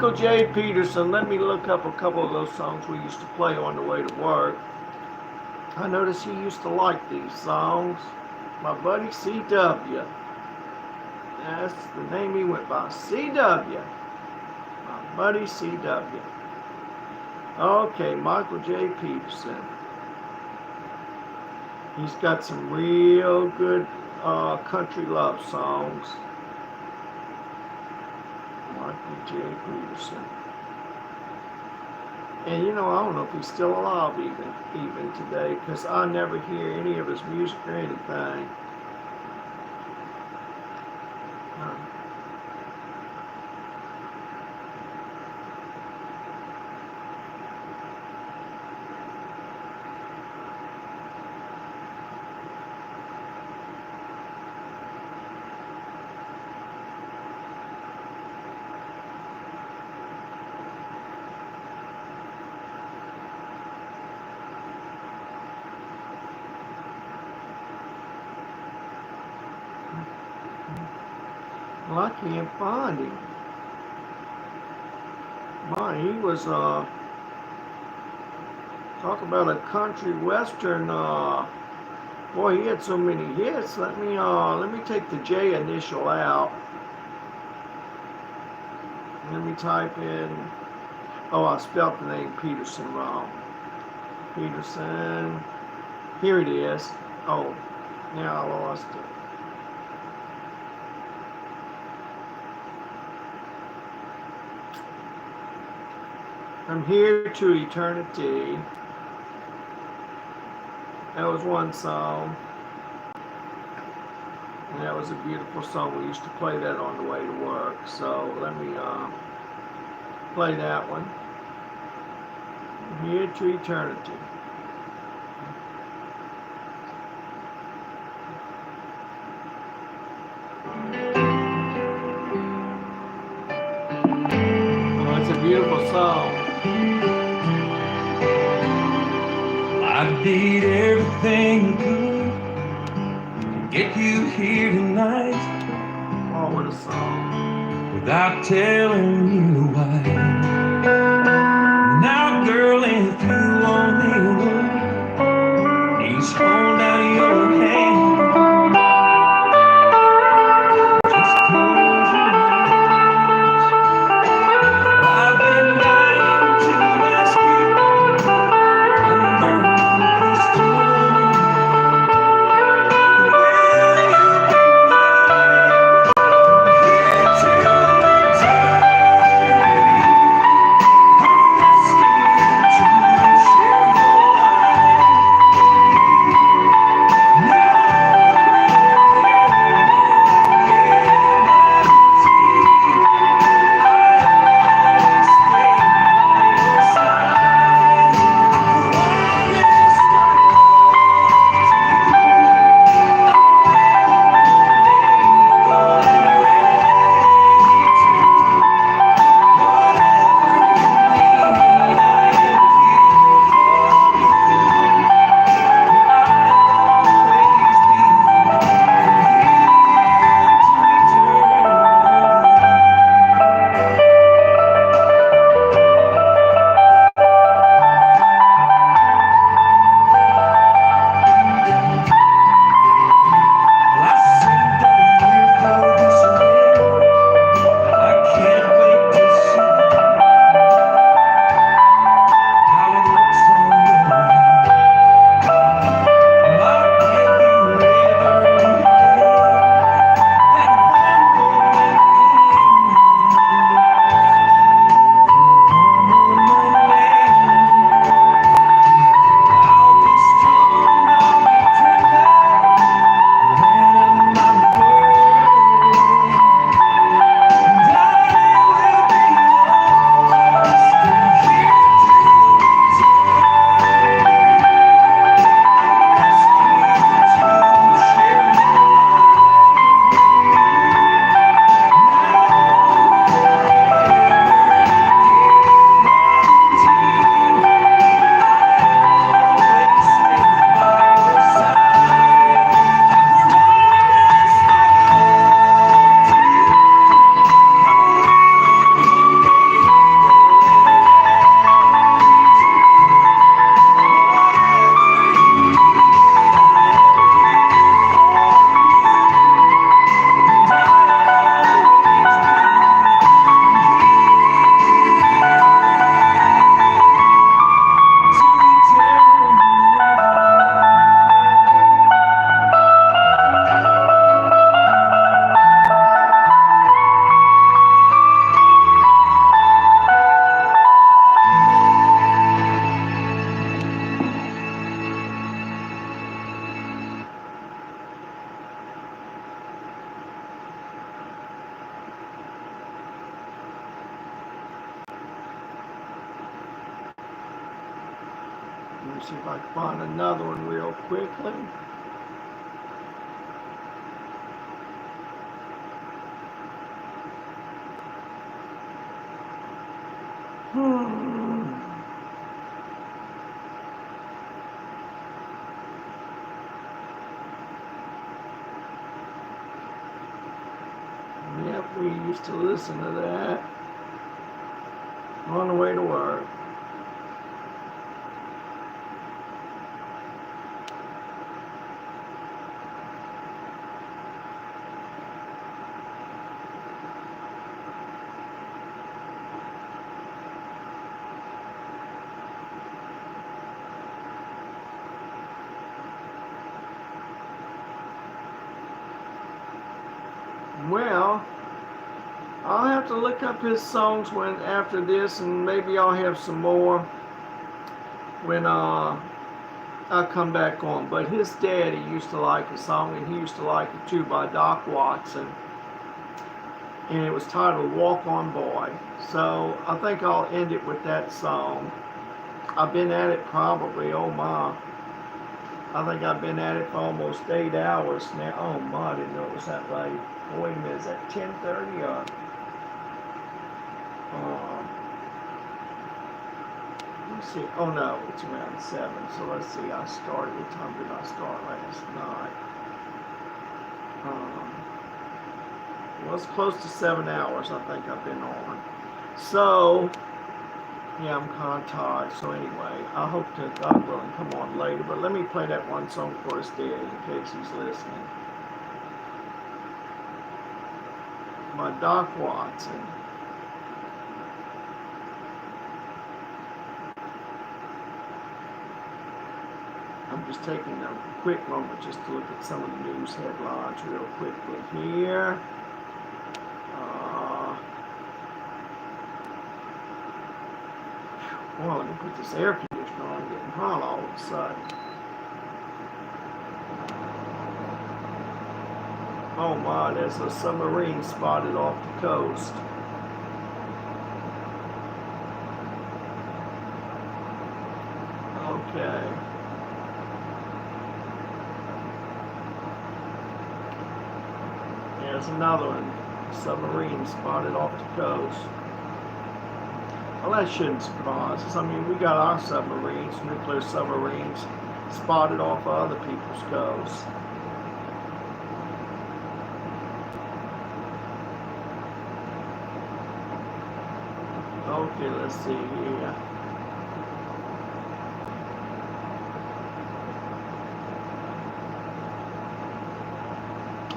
Michael J. Peterson. Let me look up a couple of those songs we used to play on the way to work. I noticed he used to like these songs. My buddy C.W. That's the name he went by. C.W. My buddy C.W. Okay, Michael J. Peterson. He's got some real good country love songs. Michael J. Peterson. And you know, I don't know if he's still alive even today, because I never hear any of his music or anything. Well, I can't find him. My, he was talk about a country western. Boy, he had so many hits. Let me take the J initial out. Let me type in. Oh, I spelled the name Peterson wrong. Peterson. Here it is. Oh, now I lost it. From Here to Eternity. That was one song. And that was a beautiful song. We used to play that on the way to work. So let me play that one. From Here to Eternity. Oh, it's a beautiful song. I did everything I could to get you here tonight Oh, what a song. without telling you why. Now, girl, if you only would, please hold out your hand. Just close your eyes. I've been dying to ask you, please tell me, will you be mine here till eternity? Let me see if I can find another one real quickly. Yep, we used to listen to that on the way to work. Well, I'll have to look up his songs when after this, and maybe I'll have some more when I come back on. But his daddy used to like a song, and he used to like it too, by Doc Watson, and it was titled "Walk On Boy." So I think I'll end it with that song. I've been at it probably, oh my, I think I've been at it for almost 8 hours now. Oh my, I didn't know it was that late. Oh, wait a minute, is that 10:30 or? Let me see. Oh no, it's around 7. So let's see. I started. What time did I start last night? Well, it's close to 7 hours. I think I've been on. So yeah, I'm kind of tired. So anyway, I hope to God willing come on later. But let me play that one song for his dad in case he's listening. By Doc Watson. I'm just taking a quick moment just to look at some of the news headlines real quickly here. Well, let me put this air conditioner on. I'm getting hot all of a sudden. Oh my, there's a submarine spotted off the coast. Okay. There's another one. Submarine spotted off the coast. Well, that shouldn't surprise us. I mean, we got our submarines, nuclear submarines, spotted off other people's coasts. Okay, let's see here.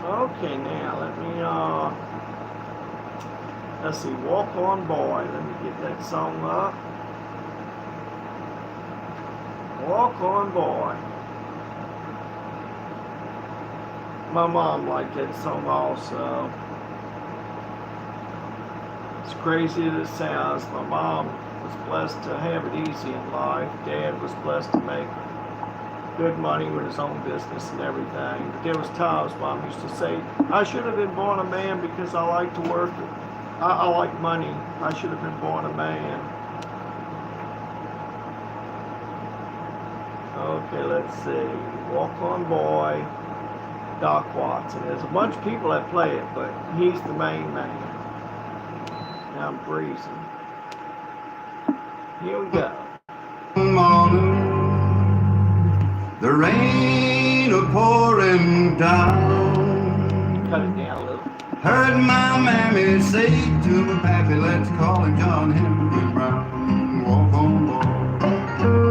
Okay, now let me let's see, Walk On Boy. Let me get that song up. Walk On Boy. My mom liked that song also. As crazy as it sounds, my mom was blessed to have it easy in life. Dad was blessed to make good money with his own business and everything. But there was times Mom used to say, I should have been born a man because I like to work. I like money. I should have been born a man. Okay, let's see. Walk On Boy, Doc Watson. There's a bunch of people that play it, but he's the main man. Now I'm freezing. Here we go. Morning, the rain a pouring down. Cut it down a little. Heard my mammy say to my pappy, let's call him John Henry Brown. Walk on, boy. Walk on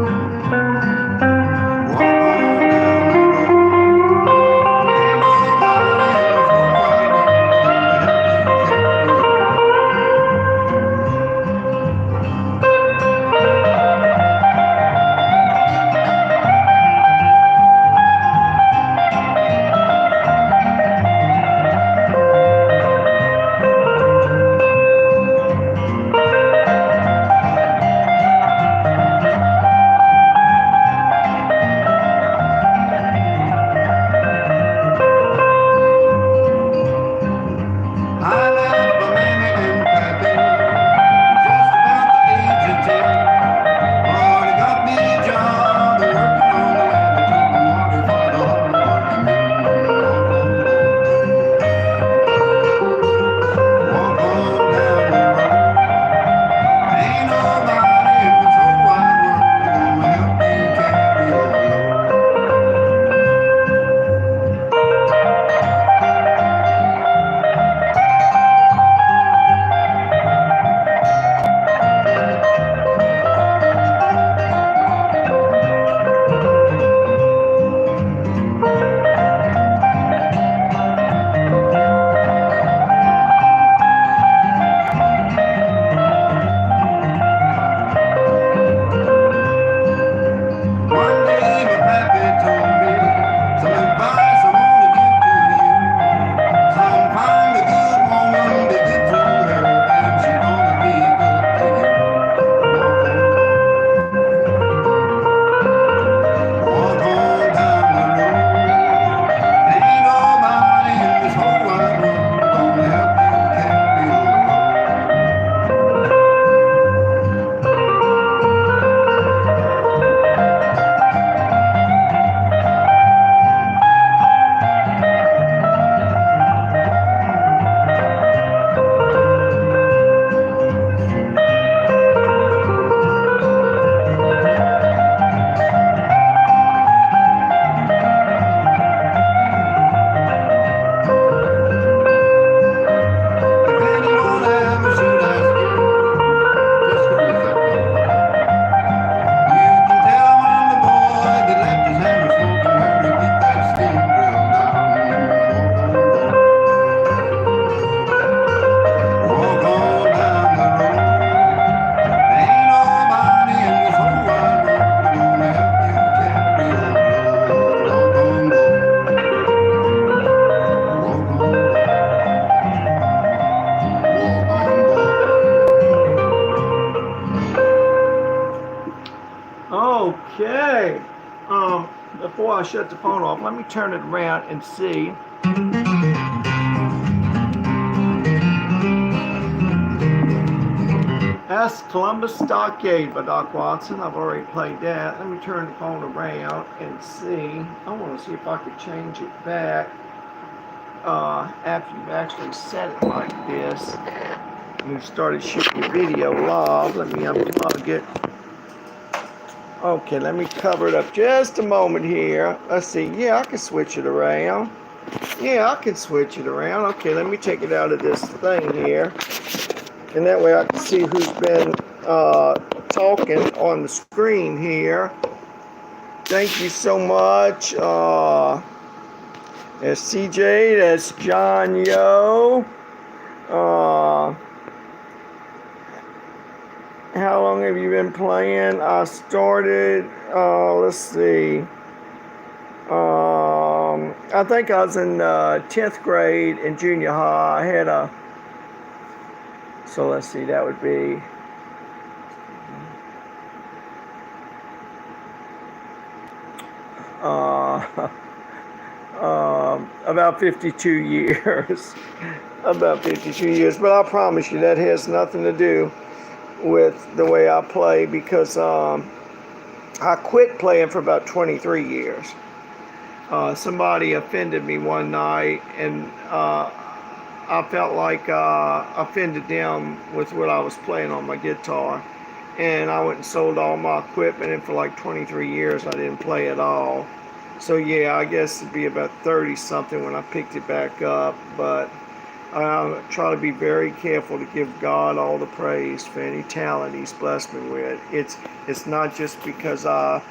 before I shut the phone off, let me turn it around and see. That's Columbus Stockade by Doc Watson. I've already played that. Let me turn the phone around and see. I want to see if I could change it back after you've actually set it like this. You started shooting your video live. Let me unplug it. Okay, let me cover it up just a moment here. Let's see. Yeah, I can switch it around. Yeah, I can switch it around. Okay, let me take it out of this thing here. And that way I can see who's been talking on the screen here. Thank you so much. That's CJ, that's John Yo. How long have you been playing? I started, let's see. I think I was in 10th grade in junior high. I had a, so let's see, that would be about 52 years. About 52 years. But I promise you that has nothing to do with the way I play, because I quit playing for about 23 years. Somebody offended me one night, and I felt like offended them with what I was playing on my guitar, and I went and sold all my equipment, and for like 23 years I didn't play at all. So yeah, I guess it'd be about 30 something when I picked it back up, but I try to be very careful to give God all the praise for any talent He's blessed me with. It's not just because I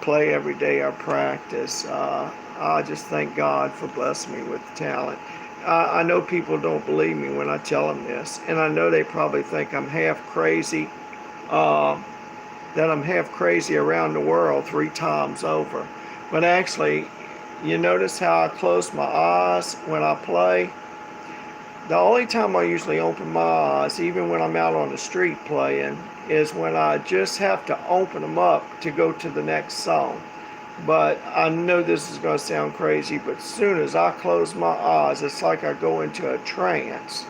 play every day or practice. I just thank God for blessing me with talent. I know people don't believe me when I tell them this, and I know they probably think I'm half crazy, that I'm half crazy around the world 3 times over. But actually, you notice how I close my eyes when I play? The only time I usually open my eyes, even when I'm out on the street playing, is when I just have to open them up to go to the next song. But I know this is going to sound crazy, but as soon as I close my eyes, it's like I go into a trance.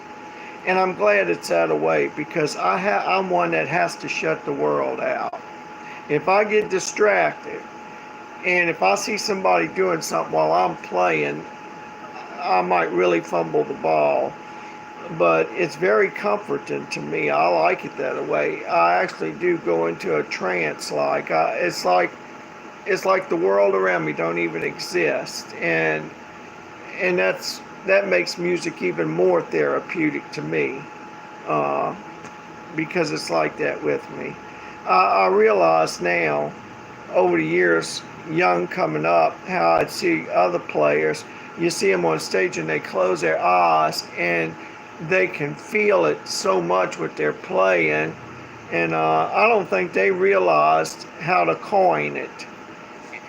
And I'm glad it's that way, because I'm one that has to shut the world out. If I get distracted, and if I see somebody doing something while I'm playing, I might really fumble the ball. But it's very comforting to me. I like it that way. I actually do go into a trance. It's like the world around me don't even exist, and that makes music even more therapeutic to me, because it's like that with me. I realize now, over the years, young coming up, how I'd see other players. You see them on stage and they close their eyes and they can feel it so much what they're playing, and I don't think they realized how to coin it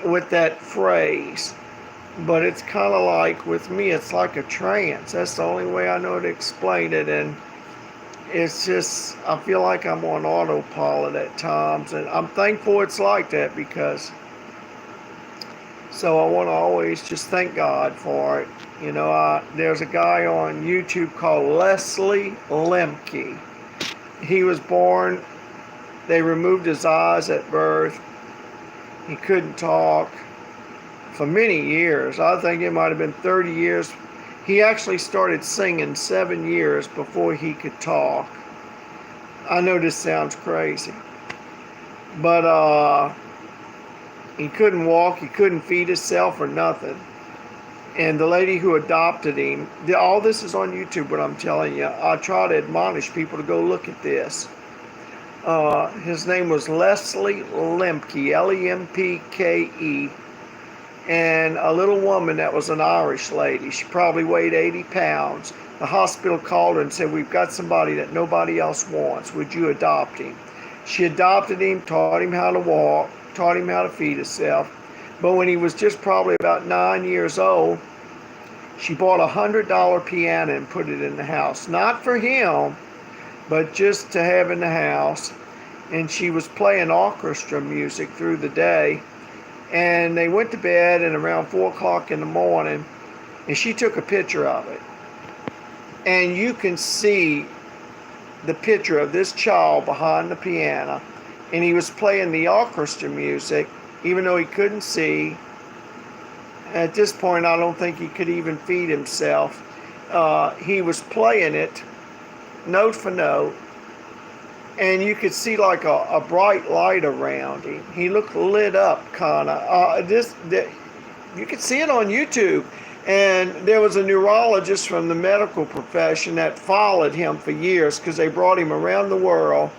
with that phrase. But it's kind of like, with me, it's like a trance. That's the only way I know to explain it. And it's just, I feel like I'm on autopilot at times, and I'm thankful it's like that, because so I want to always just thank God for it. You know, there's a guy on YouTube called Leslie Lemke. He was born, they removed his eyes at birth. He couldn't talk for many years. I think it might have been 30 years. He actually started singing 7 years before he could talk. I know this sounds crazy, but he couldn't walk, he couldn't feed himself or nothing. And the lady who adopted him, all this is on YouTube, what I'm telling you. I try to admonish people to go look at this. His name was Leslie Lemke, L-E-M-P-K-E. And a little woman that was an Irish lady. She probably weighed 80 pounds. The hospital called her and said, "We've got somebody that nobody else wants. Would you adopt him?" She adopted him, taught him how to walk, taught him how to feed himself. But when he was just probably about 9 years old, she bought a $100 piano and put it in the house. Not for him, but just to have in the house. And she was playing orchestra music through the day. And they went to bed, and around 4 o'clock in the morning, and she took a picture of it. And you can see the picture of this child behind the piano, and he was playing the orchestra music, even though he couldn't see. At this point, I don't think he could even feed himself. He was playing it note for note, and you could see like a bright light around him. He looked lit up, kind of. You could see it on YouTube. And there was a neurologist from the medical profession that followed him for years because they brought him around the world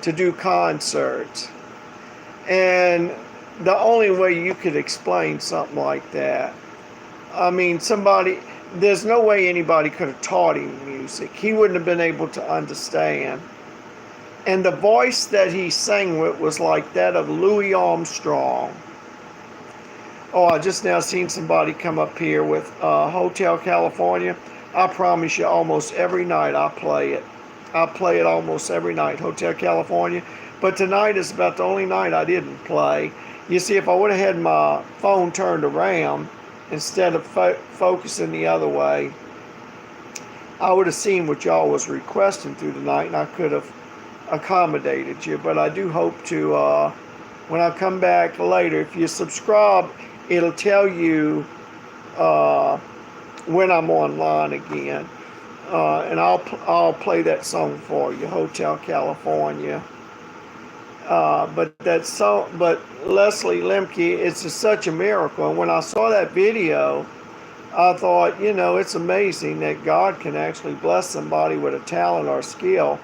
to do concerts. And the only way you could explain something like that, I mean, there's no way anybody could have taught him music. He wouldn't have been able to understand. And the voice that he sang with was like that of Louis Armstrong. Oh, I just now seen somebody come up here with Hotel California. I promise you, almost every night I play it. I play it almost every night, Hotel California. But tonight is about the only night I didn't play. You see, if I would have had my phone turned around instead of focusing the other way, I would have seen what y'all was requesting through the night, and I could have accommodated you. But I do hope to, when I come back later, if you subscribe, it'll tell you when I'm online again, and I'll play that song for you, Hotel California. But Leslie Lemke, it's just such a miracle. And when I saw that video, I thought, it's amazing that God can actually bless somebody with a talent or skill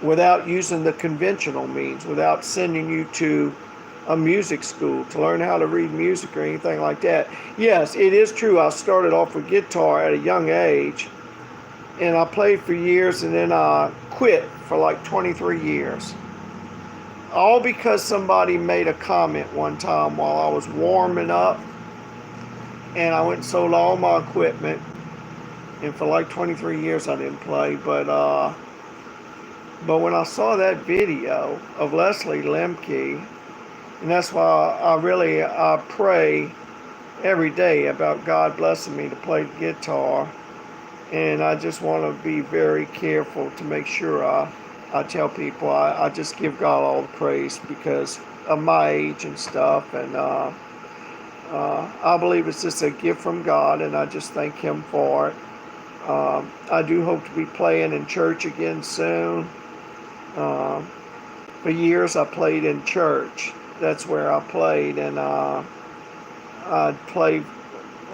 without using the conventional means, without sending you to a music school to learn how to read music or anything like that. Yes, it is true. I started off with guitar at a young age, and I played for years, and then I quit for like 23 years. All because somebody made a comment one time while I was warming up, and I went and sold all my equipment, and for like 23 years I didn't play. But when I saw that video of Leslie Lemke, and that's why I pray every day about God blessing me to play the guitar. And I just want to be very careful to make sure I tell people I just give God all the praise because of my age and stuff. And I believe it's just a gift from God, and I just thank Him for it. I do hope to be playing in church again soon. For years I played in church. That's where I played, and I'd play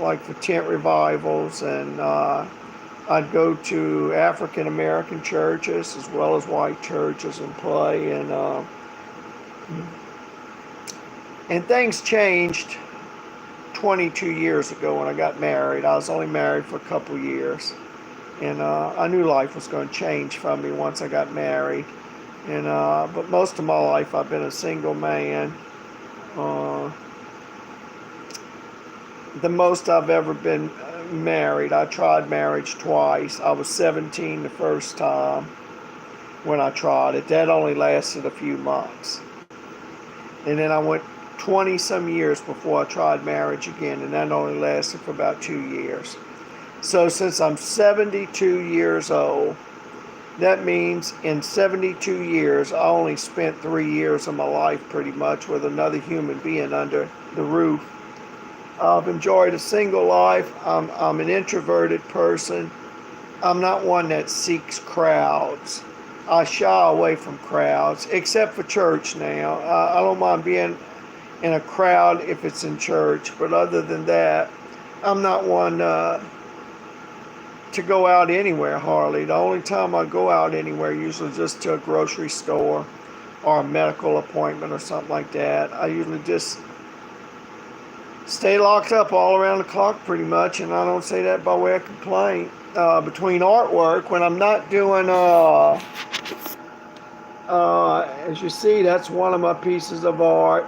like for tent revivals, and I'd go to African American churches as well as white churches and play, and things changed 22 years ago when I got married. I was only married for a couple years, and I knew life was going to change for me once I got married. And but most of my life I've been a single man. The most I've ever been married, I tried marriage twice. I was 17 the first time when I tried it. That only lasted a few months. And then I went 20 some years before I tried marriage again, and that only lasted for about 2 years. So since I'm 72 years old, that means in 72 years, I only spent 3 years of my life pretty much with another human being under the roof. I've enjoyed a single life. I'm an introverted person. I'm not one that seeks crowds. I shy away from crowds, except for church now. I don't mind being in a crowd if it's in church, but other than that, I'm not one to go out anywhere hardly. The only time I go out anywhere usually just to a grocery store or a medical appointment or something like that. I usually just stay locked up all around the clock pretty much, and I don't say that by way of complaint. Between artwork, when I'm not doing, as you see, that's one of my pieces of art,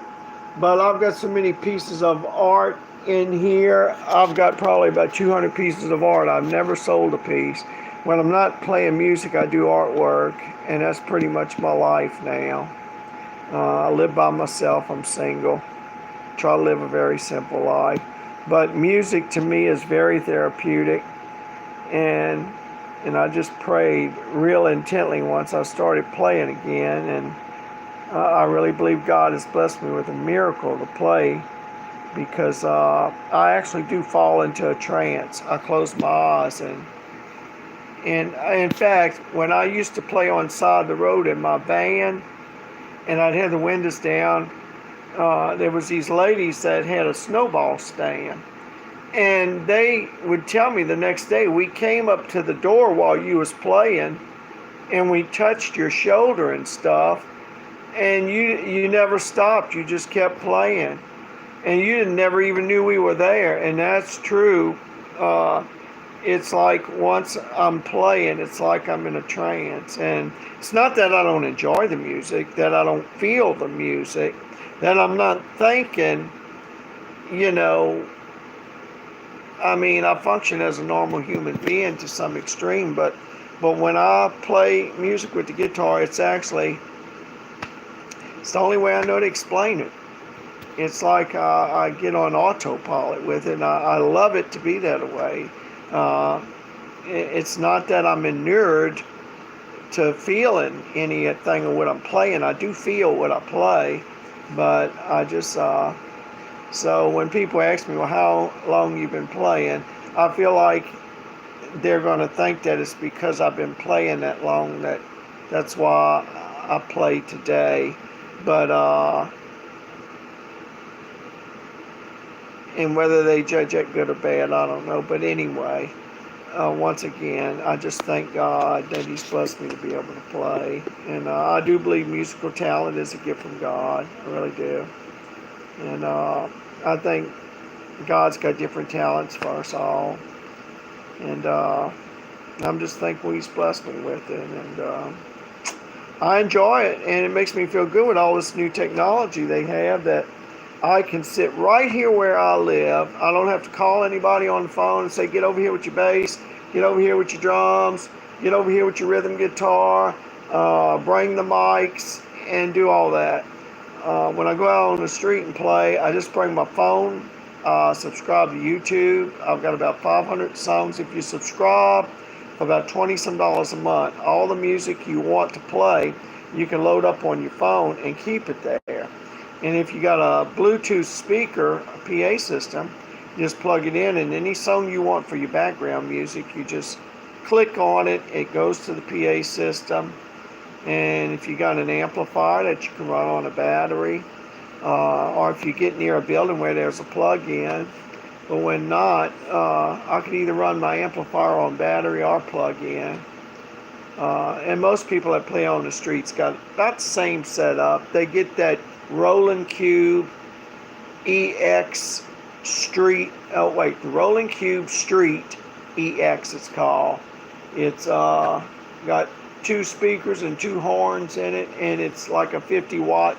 but I've got so many pieces of art in here. I've got probably about 200 pieces of art. I've never sold a piece. When I'm not playing music, I do artwork, and that's pretty much my life now. I live by myself. I'm single. try to live a very simple life. But music to me is very therapeutic, and I just prayed real intently once I started playing again, and I really believe God has blessed me with a miracle to play, because I actually do fall into a trance. I close my eyes, and in fact, when I used to play on side of the road in my van, and I'd have the windows down, there was these ladies that had a snowball stand, and they would tell me the next day, we came up to the door while you was playing, and we touched your shoulder and stuff, and you never stopped. You just kept playing, and you never even knew we were there. And that's true. It's like once I'm playing, it's like I'm in a trance. And it's not that I don't enjoy the music, that I don't feel the music, that I'm not thinking, I mean, I function as a normal human being to some extreme, but when I play music with the guitar, it's the only way I know to explain it. It's like I get on autopilot with it, and I love it to be that way. It's not that I'm inured to feeling anything of what I'm playing. I do feel what I play, but I just... So when people ask me, well, how long you been playing, I feel like they're going to think that it's because I've been playing that long, that's why I play today. But and whether they judge that good or bad, I don't know. But anyway, once again, I just thank God that He's blessed me to be able to play. And I do believe musical talent is a gift from God. I really do. And I think God's got different talents for us all. And I'm just thankful He's blessed me with it. And I enjoy it. And it makes me feel good with all this new technology they have, that I can sit right here where I live. I don't have to call anybody on the phone and say, get over here with your bass, get over here with your drums, get over here with your rhythm guitar, bring the mics, and do all that. When I go out on the street and play, I just bring my phone, subscribe to YouTube. I've got about 500 songs. If you subscribe, for about $20 a month, all the music you want to play, you can load up on your phone and keep it there. And if you got a Bluetooth speaker, a PA system, you just plug it in, and any song you want for your background music, you just click on it. It goes to the PA system. And if you got an amplifier that you can run on a battery, or if you get near a building where there's a plug-in, but when not, I can either run my amplifier on battery or plug-in. And most people that play on the streets got about the same setup. They get that Rolling Cube EX Street, the Rolling Cube Street EX it's called. It's got 2 speakers and 2 horns in it, and it's like a 50-watt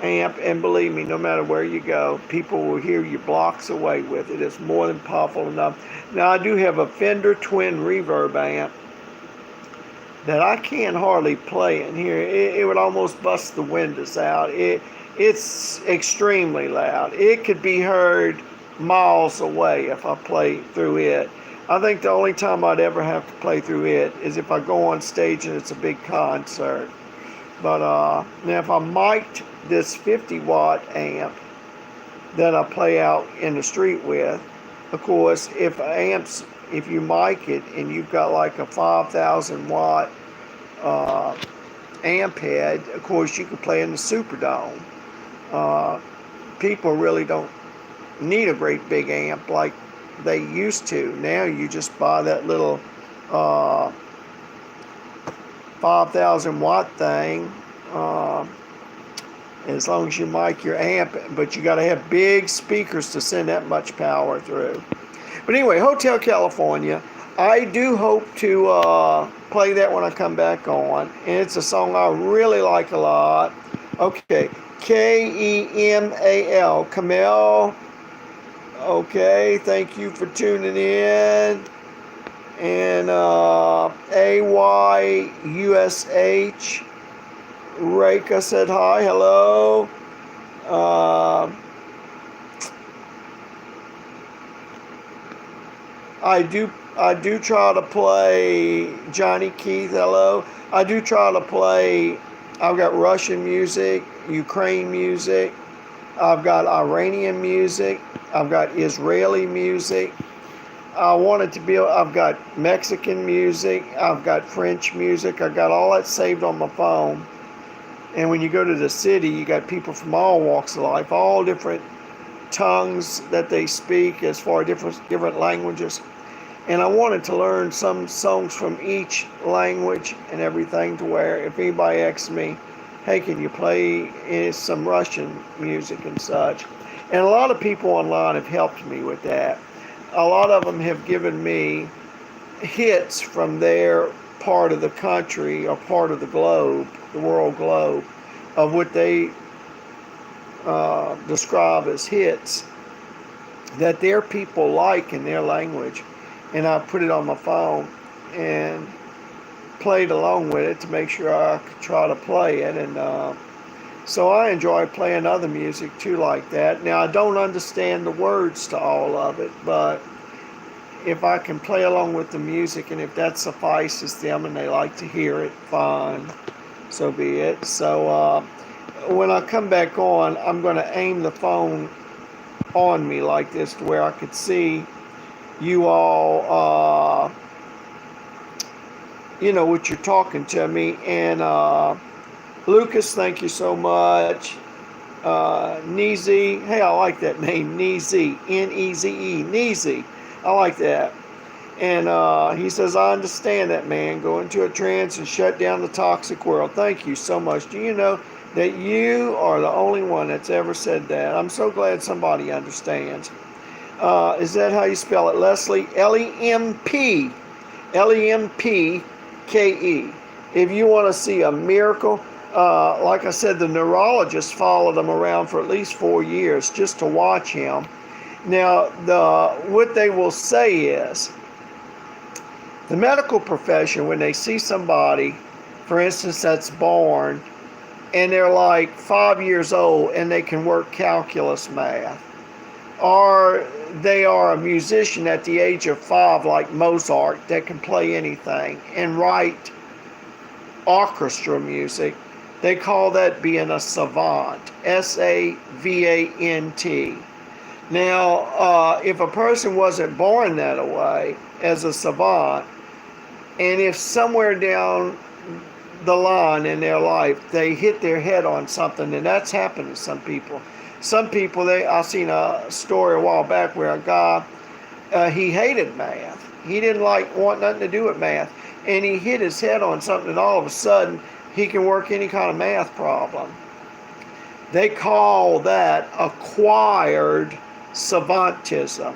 amp, and believe me, no matter where you go, people will hear you blocks away with it. It's more than powerful enough. Now, I do have a Fender twin reverb amp that I can't hardly play in here. It would almost bust the windows out. It's extremely loud. It could be heard miles away if I play through it. I think the only time I'd ever have to play through it is if I go on stage and it's a big concert. But now if I mic'd this 50-watt amp that I play out in the street with, of course, if you mic it and you've got like a 5,000-watt amp head, of course you can play in the Superdome. People really don't need a great big amp like they used to. Now you just buy that little 5,000-watt thing, as long as you mic your amp, but you got to have big speakers to send that much power through. But anyway, Hotel California, I do hope to play that when I come back on, and it's a song I really like a lot. Okay, Kemal, Kamel. Okay, thank you for tuning in. And AYUSH, Reka said hi, hello. I do try to play Johnny Keith. Hello. I do try to play. I've got Russian music, Ukraine music. I've got Iranian music. I've got Israeli music. I wanted to be. I've got Mexican music. I've got French music. I got all that saved on my phone. And when you go to the city, you got people from all walks of life, all different tongues that they speak, as far as different languages. And I wanted to learn some songs from each language and everything, to where if anybody asks me, hey, can you play some Russian music and such? And a lot of people online have helped me with that. A lot of them have given me hits from their part of the country or part of the globe, the world globe, of what they describe as hits that their people like in their language. And I put it on my phone and played along with it to make sure I could try to play it. And so I enjoy playing other music too like that. Now, I don't understand the words to all of it, but if I can play along with the music, and if that suffices them and they like to hear it, fine, so be it. So when I come back on, I'm going to aim the phone on me like this to where I could see you all, what you're talking to me. And Lucas, thank you so much. Neezy, hey, I like that name, Neezy, N-E-Z-E, Neezy. I like that. And he says, I understand that, man. Go into a trance and shut down the toxic world. Thank you so much. Do you know that you are the only one that's ever said that? I'm so glad somebody understands. Is that how you spell it, Leslie? L-E-M-P. L-E-M-P-K-E. If you want to see a miracle, like I said, the neurologist followed him around for at least 4 years just to watch him. Now, what they will say is, the medical profession, when they see somebody, for instance, that's born, and they're like 5 years old and they can work calculus math, or they are a musician at the age of 5 like Mozart that can play anything and write orchestra music, they call that being a savant, S-A-V-A-N-T. Now, if a person wasn't born that way as a savant, and if somewhere down the line in their life they hit their head on something, and that's happened to some people. Some people, I seen a story a while back where a guy, he hated math. He didn't want nothing to do with math, and he hit his head on something, and all of a sudden he can work any kind of math problem. They call that acquired savantism.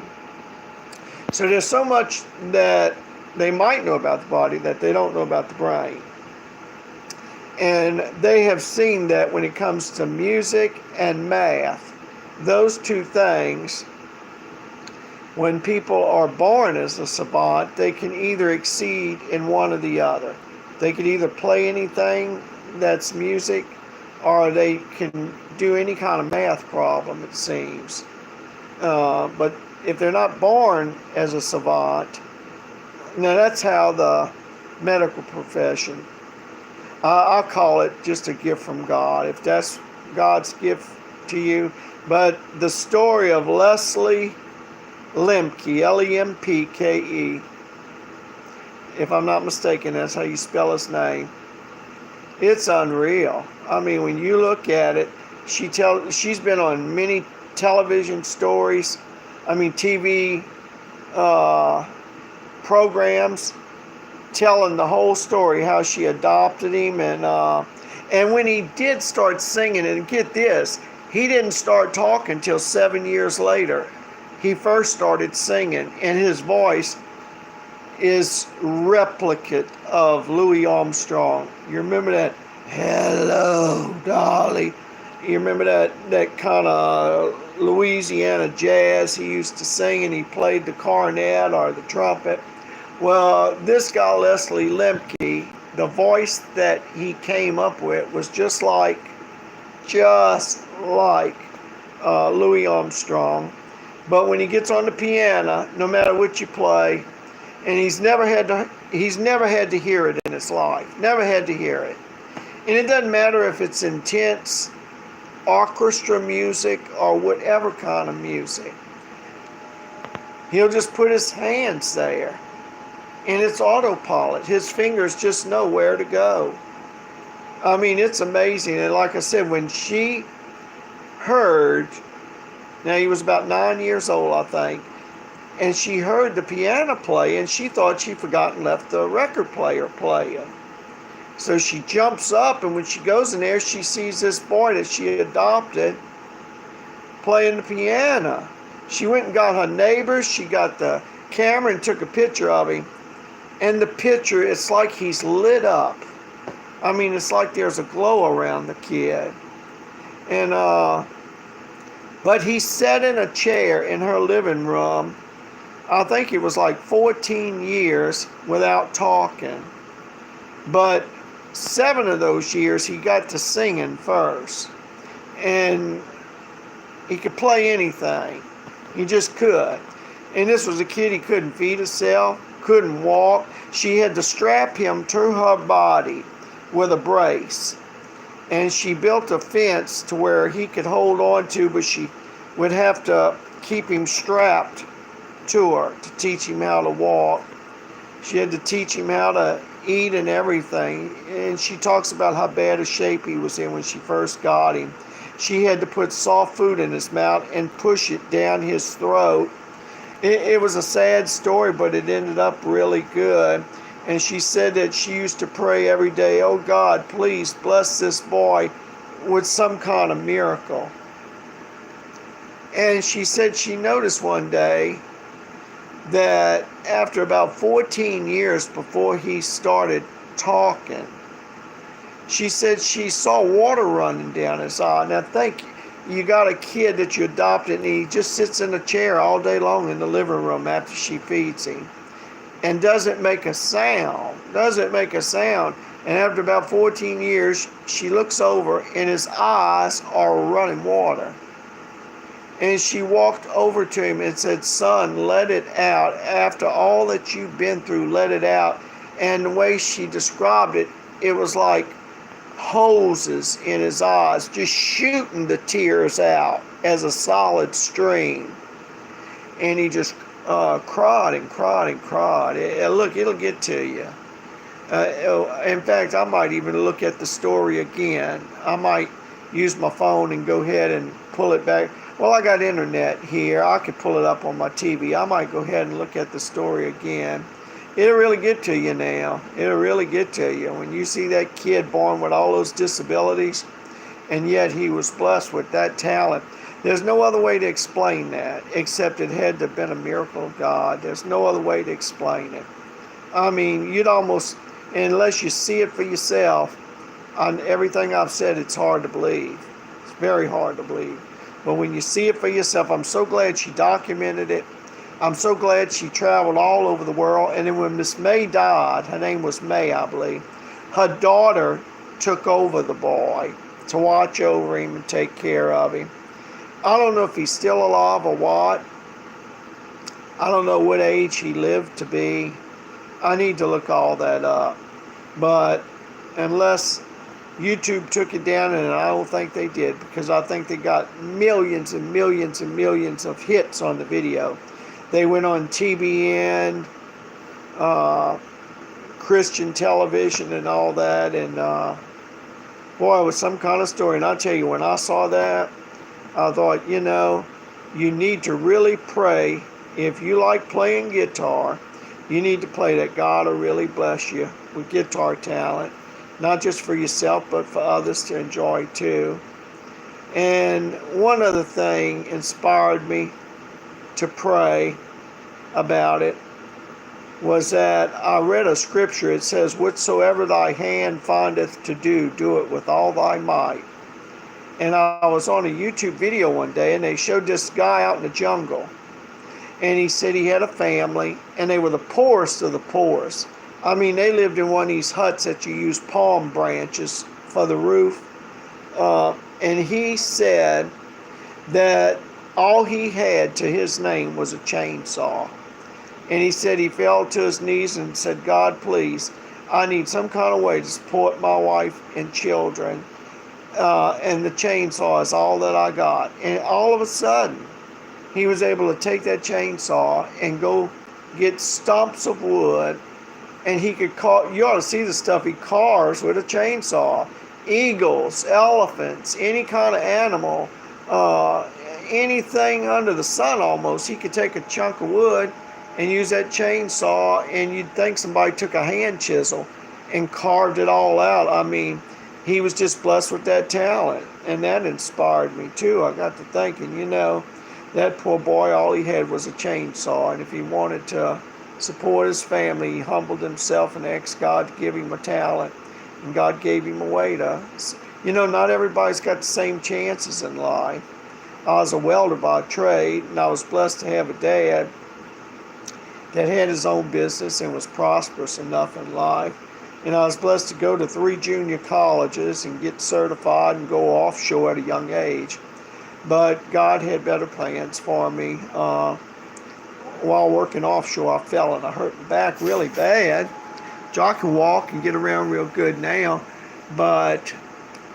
So there's so much that they might know about the body that they don't know about the brain. And they have seen that when it comes to music and math, those two things, when people are born as a savant, they can either exceed in one or the other. They can either play anything that's music, or they can do any kind of math problem, it seems. But if they're not born as a savant, now that's how the medical profession, I'll call it just a gift from God, if that's God's gift to you. But the story of Leslie Lemke, L-E-M-P-K-E, if I'm not mistaken, that's how you spell his name. It's unreal. I mean, when you look at it, she's been on many television stories, TV programs, telling the whole story, how she adopted him, and when he did start singing, and get this, he didn't start talking until 7 years later. He first started singing, and his voice is replicate of Louis Armstrong. You remember that, hello, Dolly? You remember that kind of Louisiana jazz he used to sing, and he played the cornet or the trumpet? Well, this guy, Leslie Lemke, the voice that he came up with was just like Louis Armstrong. But when he gets on the piano, no matter what you play, and he's never had to hear it in his life. Never had to hear it. And it doesn't matter if it's intense orchestra music or whatever kind of music. He'll just put his hands there. And it's autopilot. His fingers just know where to go. I mean, it's amazing. And like I said, when she heard, now he was about 9 years old, I think, and she heard the piano play, and she thought she'd forgotten left the record player playing. So she jumps up, and when she goes in there, she sees this boy that she adopted playing the piano. She went and got her neighbors. She got the camera and took a picture of him. And the picture, it's like he's lit up. I mean, it's like there's a glow around the kid. And, but he sat in a chair in her living room. I think it was like 14 years without talking. But 7 of those years he got to singing first. And he could play anything. He just could. And this was a kid, he couldn't feed himself, couldn't walk. She had to strap him to her body with a brace. And she built a fence to where he could hold on to, but she would have to keep him strapped to her to teach him how to walk. She had to teach him how to eat and everything. And she talks about how bad a shape he was in when she first got him. She had to put soft food in his mouth and push it down his throat. It was a sad story, but it ended up really good. And she said that she used to pray every day, oh God, please bless this boy with some kind of miracle. And she said she noticed one day that after about 14 years before he started talking, she said she saw water running down his eye. Now think, you got a kid that you adopted and he just sits in a chair all day long in the living room after she feeds him and doesn't make a sound. And after about 14 years, she looks over and his eyes are running water. And she walked over to him and said, son, let it out. After all that you've been through, let it out. And the way she described it, it was like hoses in his eyes, just shooting the tears out as a solid stream. And he just cried and cried and cried. Look, it'll get to you. In fact, I might even look at the story again. I might use my phone and go ahead and pull it back. Well, I got internet here. I could pull it up on my TV. I might go ahead and look at the story again. It'll really get to you now. It'll really get to you. When you see that kid born with all those disabilities, and yet he was blessed with that talent. There's no other way to explain that, except it had to have been a miracle of God. There's no other way to explain it. I mean, you'd almost, unless you see it for yourself, on everything I've said, it's hard to believe. It's very hard to believe. But when you see it for yourself, I'm so glad she documented it. I'm so glad she traveled all over the world. And then when Miss May died, her name was May, I believe, her daughter took over the boy to watch over him and take care of him. I don't know if he's still alive or what. I don't know what age he lived to be. I need to look all that up. But unless YouTube took it down, and I don't think they did, because I think they got millions and millions and millions of hits on the video. They went on TBN, Christian television and all that, and boy, it was some kind of story. And I'll tell you, when I saw that, I thought, you know, you need to really pray. If you like playing guitar, you need to pray that God will really bless you with guitar talent. Not just for yourself, but for others to enjoy too. And one other thing inspired me to pray about it was that I read a scripture. It says, whatsoever thy hand findeth to do, do it with all thy might. And I was on a YouTube video one day, and they showed this guy out in the jungle. And he said he had a family, and they were the poorest of the poorest. I mean, they lived in one of these huts that you use palm branches for the roof. And he said that all he had to his name was a chainsaw. And he said he fell to his knees and said, God, please, I need some kind of way to support my wife and children. And the chainsaw is all that I got. And all of a sudden, he was able to take that chainsaw and go get stumps of wood. And he could you ought to see the stuff he carves with a chainsaw. Eagles, elephants, any kind of animal, anything under the sun almost. He could take a chunk of wood and use that chainsaw, and you'd think somebody took a hand chisel and carved it all out. I mean, he was just blessed with that talent, and that inspired me too. I got to thinking, that poor boy, all he had was a chainsaw, and if he wanted to support his family, he humbled himself and asked God to give him a talent, and God gave him a way to, not everybody's got the same chances in life. I was a welder by trade, and I was blessed to have a dad that had his own business and was prosperous enough in life. And I was blessed to go to 3 junior colleges and get certified and go offshore at a young age. But God had better plans for me. While working offshore, I fell and I hurt my back really bad. I can walk and get around real good now, but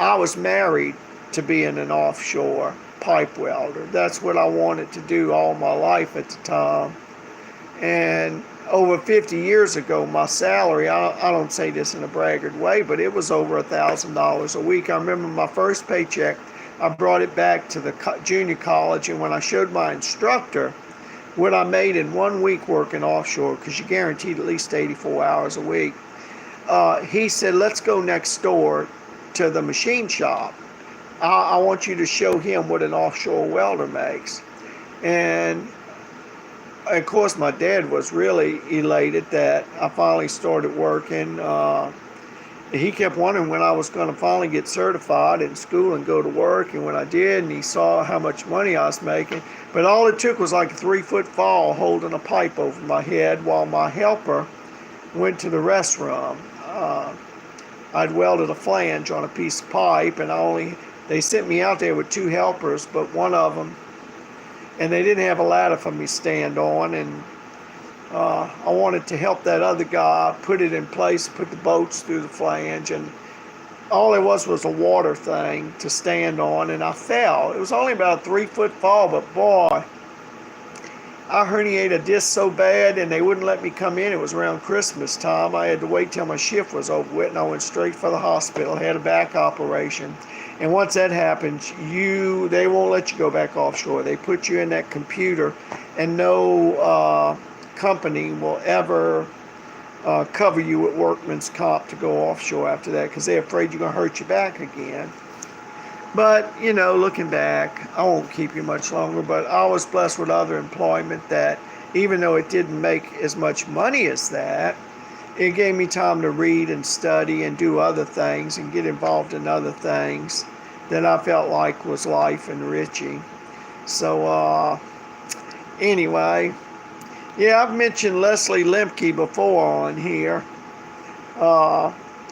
I was married to being an offshore pipe welder. That's what I wanted to do all my life at the time. And over 50 years ago, my salary, I don't say this in a braggart way, but it was over $1,000 a week. I remember my first paycheck, I brought it back to the junior college, and when I showed my instructor what I made in 1 week working offshore, because you're guaranteed at least 84 hours a week, he said, let's go next door to the machine shop. I want you to show him what an offshore welder makes. And of course, my dad was really elated that I finally started working. He kept wondering when I was going to finally get certified in school and go to work. And when I did, and he saw how much money I was making. But all it took was like a 3-foot fall holding a pipe over my head while my helper went to the restroom. I'd welded a flange on a piece of pipe, and they sent me out there with 2 helpers, but one of them, and they didn't have a ladder for me to stand on, and I wanted to help that other guy put it in place, put the bolts through the flange, and all it was a water thing to stand on, and I fell. It was only about a 3-foot fall, but boy, I herniated a disc so bad, and they wouldn't let me come in. It was around Christmas time. I had to wait till my shift was over with, and I went straight for the hospital, had a back operation. And once that happens, they won't let you go back offshore. They put you in that computer, and no company will ever cover you with workman's comp to go offshore after that, because they're afraid you're going to hurt your back again. But, looking back, I won't keep you much longer, but I was blessed with other employment that, even though it didn't make as much money as that, it gave me time to read and study and do other things and get involved in other things that I felt like was life enriching. So, anyway, yeah, I've mentioned Leslie Lemke before on here.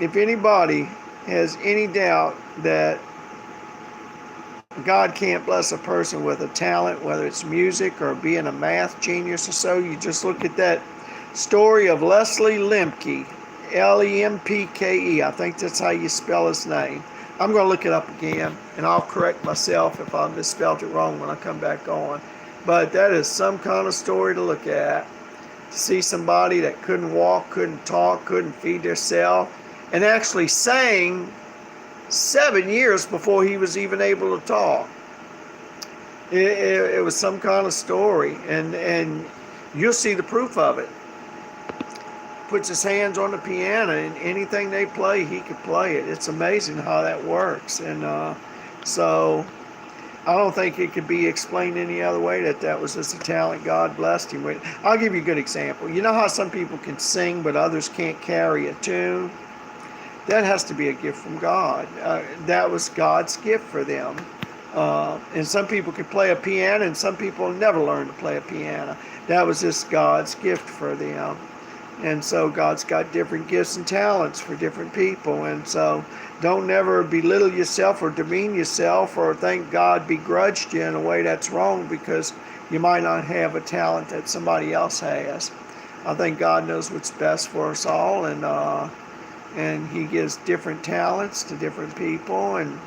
If anybody has any doubt that God can't bless a person with a talent, whether it's music or being a math genius or so, you just look at that story of Leslie Lemke, Lempke. I think that's how you spell his name. I'm going to look it up again, and I'll correct myself if I misspelled it wrong when I come back on. But that is some kind of story to look at. To see somebody that couldn't walk, couldn't talk, couldn't feed themselves, and actually sang 7 years before he was even able to talk. It was some kind of story, and you'll see the proof of it. Puts his hands on the piano, and anything they play, he could play it. It's amazing how that works. And so I don't think it could be explained any other way that was just a talent God blessed him with. I'll give you a good example. You know how some people can sing, but others can't carry a tune? That has to be a gift from God. That was God's gift for them. And some people could play a piano, and some people never learn to play a piano. That was just God's gift for them. And so God's got different gifts and talents for different people. And so don't never belittle yourself or demean yourself or think God begrudged you in a way that's wrong because you might not have a talent that somebody else has. I think God knows what's best for us all, and He gives different talents to different people, and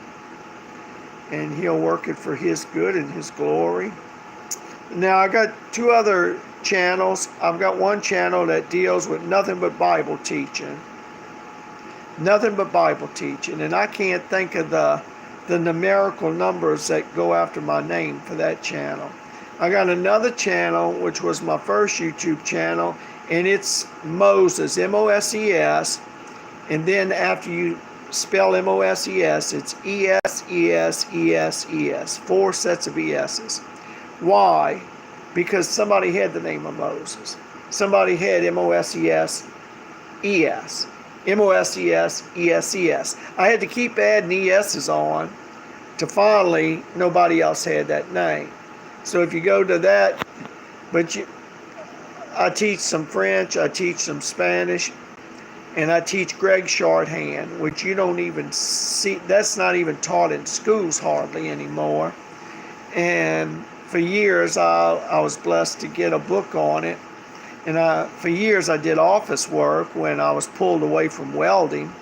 He'll work it for His good and His glory. Now I got two other channels. I've got one channel that deals with nothing but Bible teaching. Nothing but Bible teaching. And I can't think of the numerical numbers that go after my name for that channel. I got another channel, which was my first YouTube channel, and it's Moses, M-O-S-E-S. And then after you spell M-O-S-E-S, it's E-S-E-S-E-S-E-S. 4 sets of E-S's. Why? Because somebody had the name of Moses. Somebody had M-O-S-E-S-E-S. M-O-S-E-S-E-S-E-S. I had to keep adding E-S's on to finally nobody else had that name. So if you go to that, I teach some French, I teach some Spanish, and I teach Greg shorthand, which you don't even see, that's not even taught in schools hardly anymore. And for years, I was blessed to get a book on it. And for years, I did office work when I was pulled away from welding.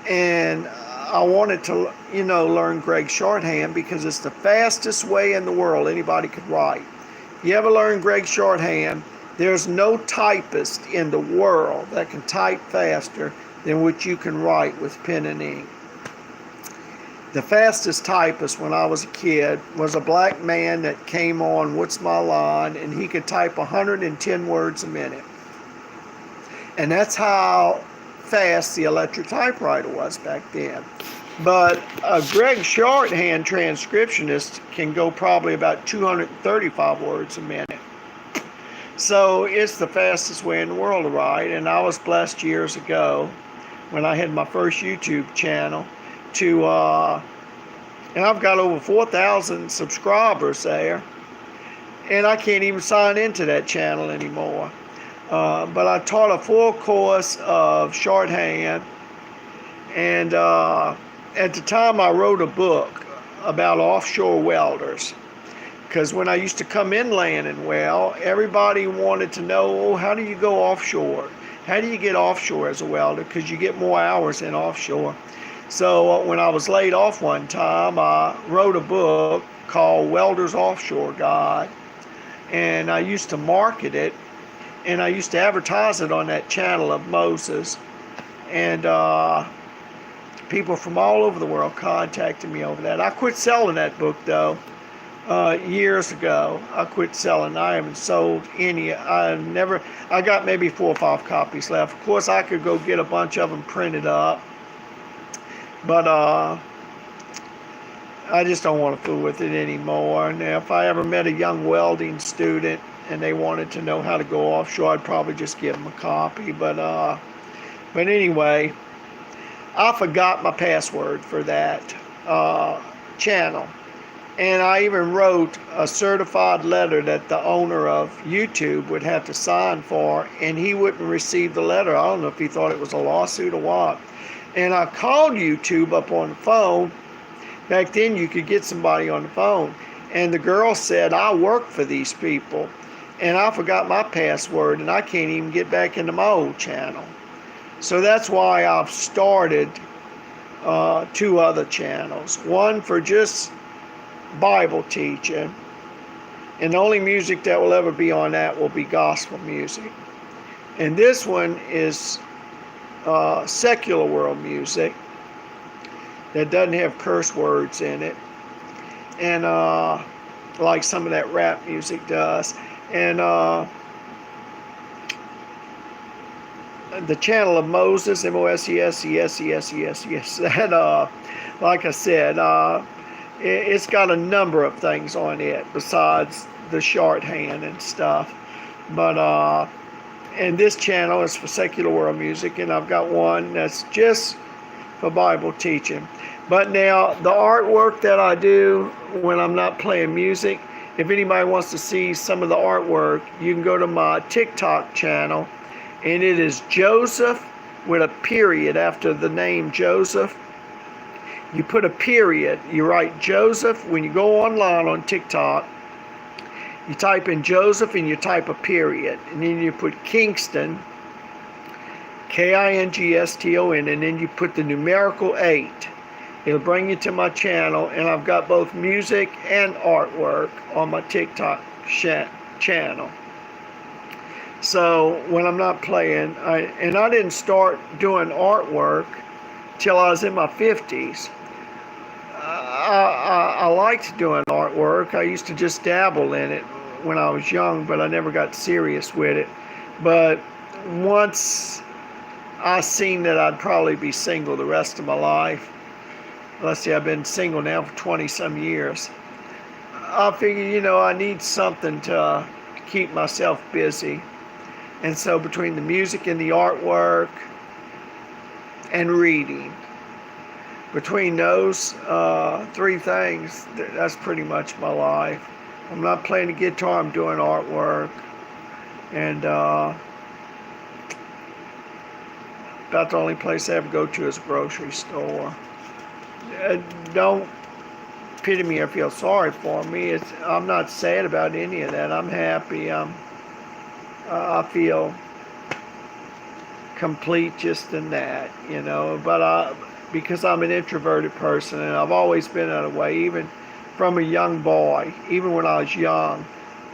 And I wanted to, learn Greg shorthand because it's the fastest way in the world anybody could write. If you ever learn Greg shorthand, there's no typist in the world that can type faster than what you can write with pen and ink. The fastest typist when I was a kid was a black man that came on What's My Line, and he could type 110 words a minute. And that's how fast the electric typewriter was back then. But a Greg shorthand transcriptionist can go probably about 235 words a minute. So it's the fastest way in the world to write. And I was blessed years ago when I had my first YouTube channel and I've got over 4,000 subscribers there, and I can't even sign into that channel anymore. But I taught a full course of shorthand, and at the time I wrote a book about offshore welders, because when I used to come inland and weld, everybody wanted to know, how do you go offshore? How do you get offshore as a welder? Because you get more hours in offshore. So when I was laid off one time, I wrote a book called Welder's Offshore Guide, and I used to market it, and I used to advertise it on that channel of Moses, and people from all over the world contacted me over that. I quit selling that book though years ago. I quit selling. I haven't sold any. I got maybe 4 or 5 copies left. Of course, I could go get a bunch of them printed up. But I just don't want to fool with it anymore. Now, if I ever met a young welding student and they wanted to know how to go offshore, I'd probably just give them a copy. But anyway, I forgot my password for that channel. And I even wrote a certified letter that the owner of YouTube would have to sign for, and he wouldn't receive the letter. I don't know if he thought it was a lawsuit or what. And I called YouTube up on the phone. Back then you could get somebody on the phone. And the girl said, I work for these people. And I forgot my password, and I can't even get back into my old channel. So that's why I've started 2 other channels. One for just Bible teaching. And the only music that will ever be on that will be gospel music. And this one is secular world music that doesn't have curse words in it, and like some of that rap music does. And the channel of Moses, M-O-S-E-S-E-S-E-S-E-S-E-S, that like I said, it's got a number of things on it besides the shorthand and stuff. But and this channel is for secular world music, and I've got one that's just for Bible teaching. But now, the artwork that I do when I'm not playing music, if anybody wants to see some of the artwork, you can go to my TikTok channel, And it is Joseph with a period after the name Joseph. You put a period, you write Joseph. When you go online on TikTok, you type in Joseph and you type a period. And then you put Kingston, Kingston, and then you put the numerical 8. It'll bring you to my channel, and I've got both music and artwork on my TikTok channel. So when I'm not playing, I didn't start doing artwork till I was in my 50s. I liked doing artwork. I used to just dabble in it when I was young, but I never got serious with it. But once I seen that I'd probably be single the rest of my life, let's see, I've been single now for 20 some years, I figured, I need something to keep myself busy. And so between the music and the artwork and reading, between those 3 things, that's pretty much my life. I'm not playing the guitar, I'm doing artwork. And about the only place I ever go to is a grocery store. Don't pity me or feel sorry for me. I'm not sad about any of that. I'm happy. I feel complete just in that, But because I'm an introverted person, and I've always been that way, even from a young boy. Even when I was young,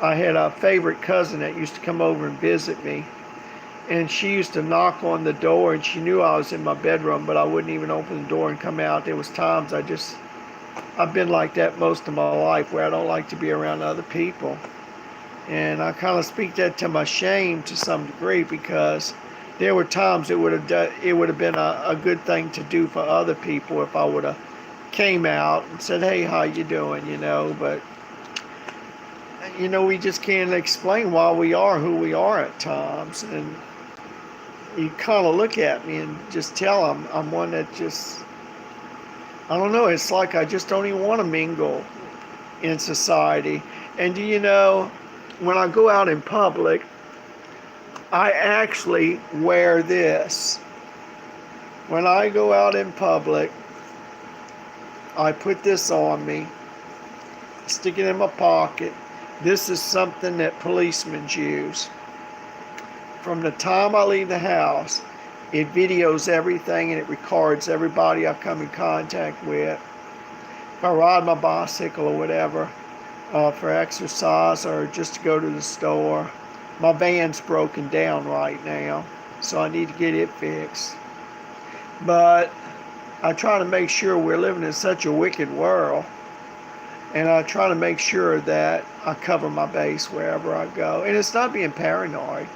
I had a favorite cousin that used to come over and visit me. And she used to knock on the door, and she knew I was in my bedroom, but I wouldn't even open the door and come out. There was times I've been like that most of my life, where I don't like to be around other people. And I kind of speak that to my shame to some degree, because there were times it would have been a good thing to do for other people if I would have came out and said, hey, how you doing, But, we just can't explain why we are who we are at times. And you kind of look at me and just tell I'm one that just, I don't know, it's like I just don't even want to mingle in society. And when I go out in public, I actually wear this. When I go out in public, I put this on me, stick it in my pocket. This is something that policemen use. From the time I leave the house, it videos everything and it records everybody I come in contact with. If I ride my bicycle or whatever, for exercise or just to go to the store. My van's broken down right now, so I need to get it fixed. But I try to make sure we're living in such a wicked world, and I try to make sure that I cover my base wherever I go. And it's not being paranoid.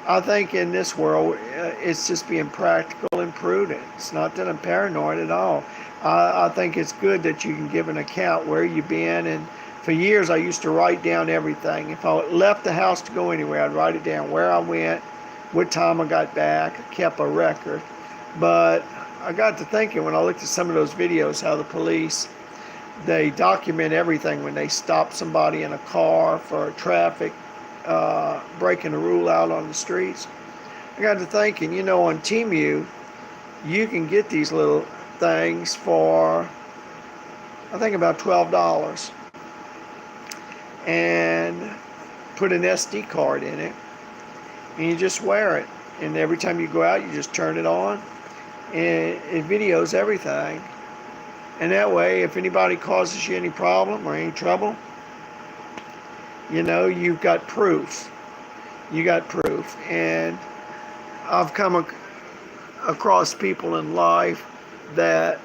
I think in this world, it's just being practical and prudent. It's not that I'm paranoid at all. I think it's good that you can give an account where you've been. And for years, I used to write down everything. If I left the house to go anywhere, I'd write it down, where I went, what time I got back. I kept a record. But I got to thinking when I looked at some of those videos, how the police, they document everything when they stop somebody in a car for traffic, breaking a rule out on the streets. I got to thinking, on Temu, you can get these little things for, I think, about $12. And put an SD card in it, and you just wear it. And every time you go out, you just turn it on, and it videos everything. And that way, if anybody causes you any problem or any trouble, you've got proof. You got proof. And I've come across people in life that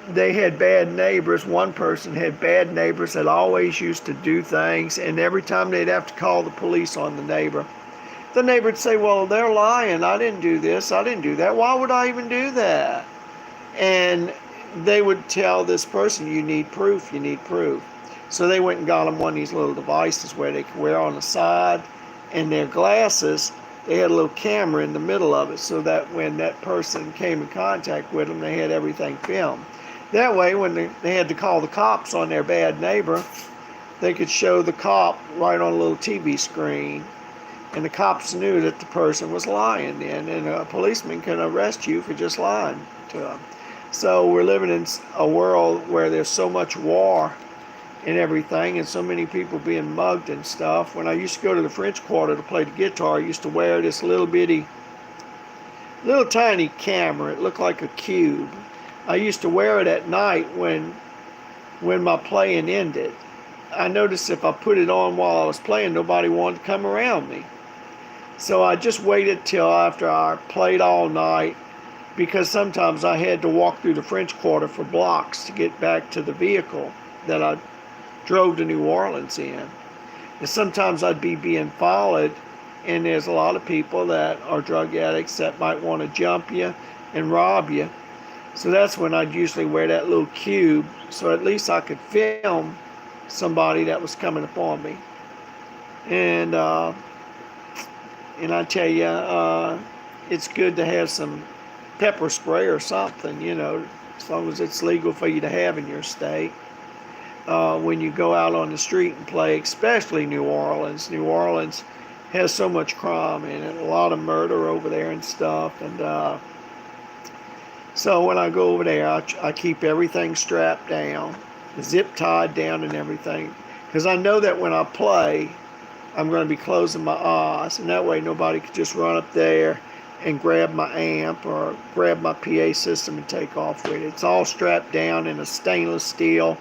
they had bad neighbors. One person had bad neighbors that always used to do things, and every time they'd have to call the police on the neighbor would say, well, they're lying. I didn't do this. I didn't do that. Why would I even do that? And they would tell this person, you need proof, you need proof. So they went and got them one of these little devices where they could wear on the side, and their glasses, they had a little camera in the middle of it, so that when that person came in contact with them, they had everything filmed. That way, when they had to call the cops on their bad neighbor, they could show the cop right on a little TV screen And the cops knew that the person was lying then, and a policeman can arrest you for just lying to them. So we're living in a world where there's so much war and everything, and so many people being mugged and stuff. When I used to go to the French Quarter to play the guitar, I used to wear this little tiny camera. It looked like a cube. I used to wear it at night when my playing ended. I noticed if I put it on while I was playing, nobody wanted to come around me. So I just waited till after I played all night, because sometimes I had to walk through the French Quarter for blocks to get back to the vehicle that I drove to New Orleans in. And sometimes I'd be being followed, and there's a lot of people that are drug addicts that might want to jump you and rob you. So that's when I'd usually wear that little cube, so at least I could film somebody that was coming upon me. And I tell you, it's good to have some pepper spray or something, you know, as long as it's legal for you to have in your state. When you go out on the street and play, especially New Orleans. New Orleans has so much crime in it, a lot of murder over there and stuff. And so when I go over there, I keep everything strapped down, zip tied down and everything, because I know that when I play, I'm going to be closing my eyes, and that way nobody could just run up there and grab my amp or grab my PA system and take off with it. It's all strapped down in a stainless steel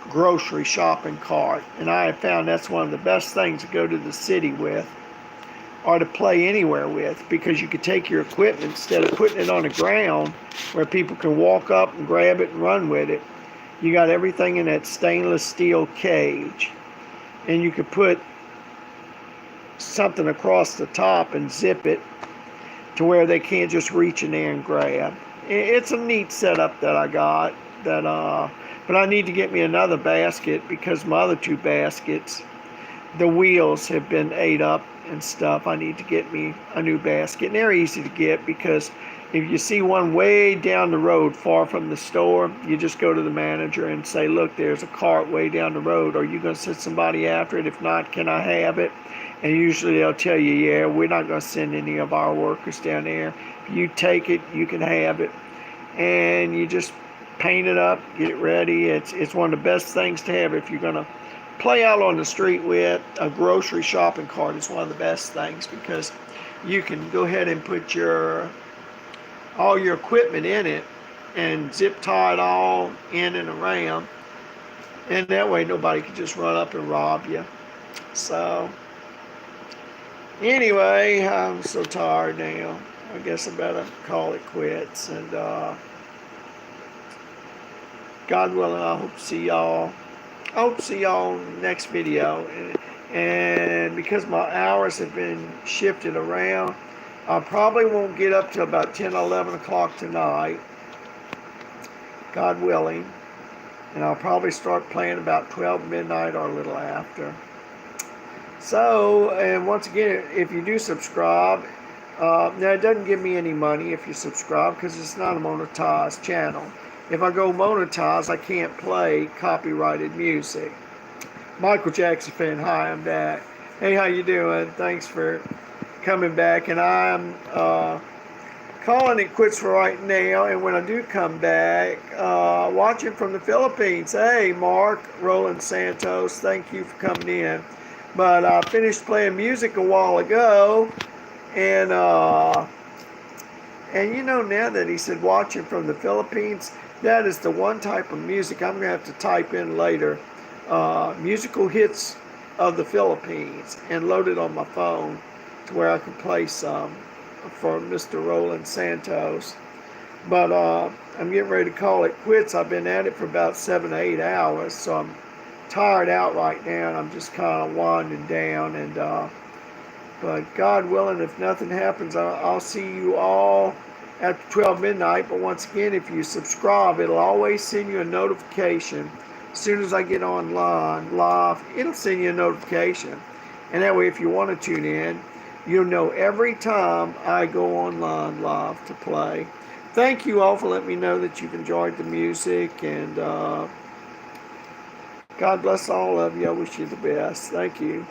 grocery shopping cart, and I have found that's one of the best things to go to the city with, or to play anywhere with, because you could take your equipment instead of putting it on the ground where people can walk up and grab it and run with it. You got everything in that stainless steel cage, and you could put something across the top and zip it to where they can't just reach in there and grab. It's a neat setup that I got, that but I need to get me another basket, because my other two baskets, the wheels have been ate up and stuff. I need to get me a new basket, and they're easy to get, because if you see one way down the road far from the store, you just go to the manager and say, look, there's a cart way down the road. Are you going to send somebody after it? If not, can I have it? And usually they'll tell you, yeah, we're not going to send any of our workers down there. If you take it, you can have it. And you just paint it up, get it ready. It's one of the best things to have if you're going to play out on the street with. A grocery shopping cart is one of the best things, because you can go ahead and put all your equipment in it and zip tie it all in and around, and that way nobody can just run up and rob you. So anyway, I'm so tired now. I guess I better call it quits, and God willing, I hope to see y'all next video. And because my hours have been shifted around, I probably won't get up till about 10, 11 o'clock tonight, God willing. And I'll probably start playing about 12 midnight or a little after. So, and once again, if you do subscribe, now it doesn't give me any money if you subscribe, because it's not a monetized channel. If I go monetized, I can't play copyrighted music. Michael Jackson fan, hi, I'm back. Hey, how you doing? Thanks for coming back, and I'm calling it quits for right now. And when I do come back, watching from the Philippines, hey Mark Roland Santos, thank you for coming in. But I finished playing music a while ago, and you know, now that he said watching from the Philippines, that is the one type of music I'm gonna have to type in later, musical hits of the Philippines, and load it on my phone to where I can play some for Mr. Roland Santos. But I'm getting ready to call it quits. I've been at it for about 7 to 8 hours, so I'm tired out right now, and I'm just kind of winding down. And but God willing, if nothing happens, I'll see you all after 12 midnight. But once again, if you subscribe, it'll always send you a notification. As soon as I get online live, it'll send you a notification, and that way, if you want to tune in, you'll know every time I go online live to play. Thank you all for letting me know that you've enjoyed the music, and God bless all of you. I wish you the best. Thank you.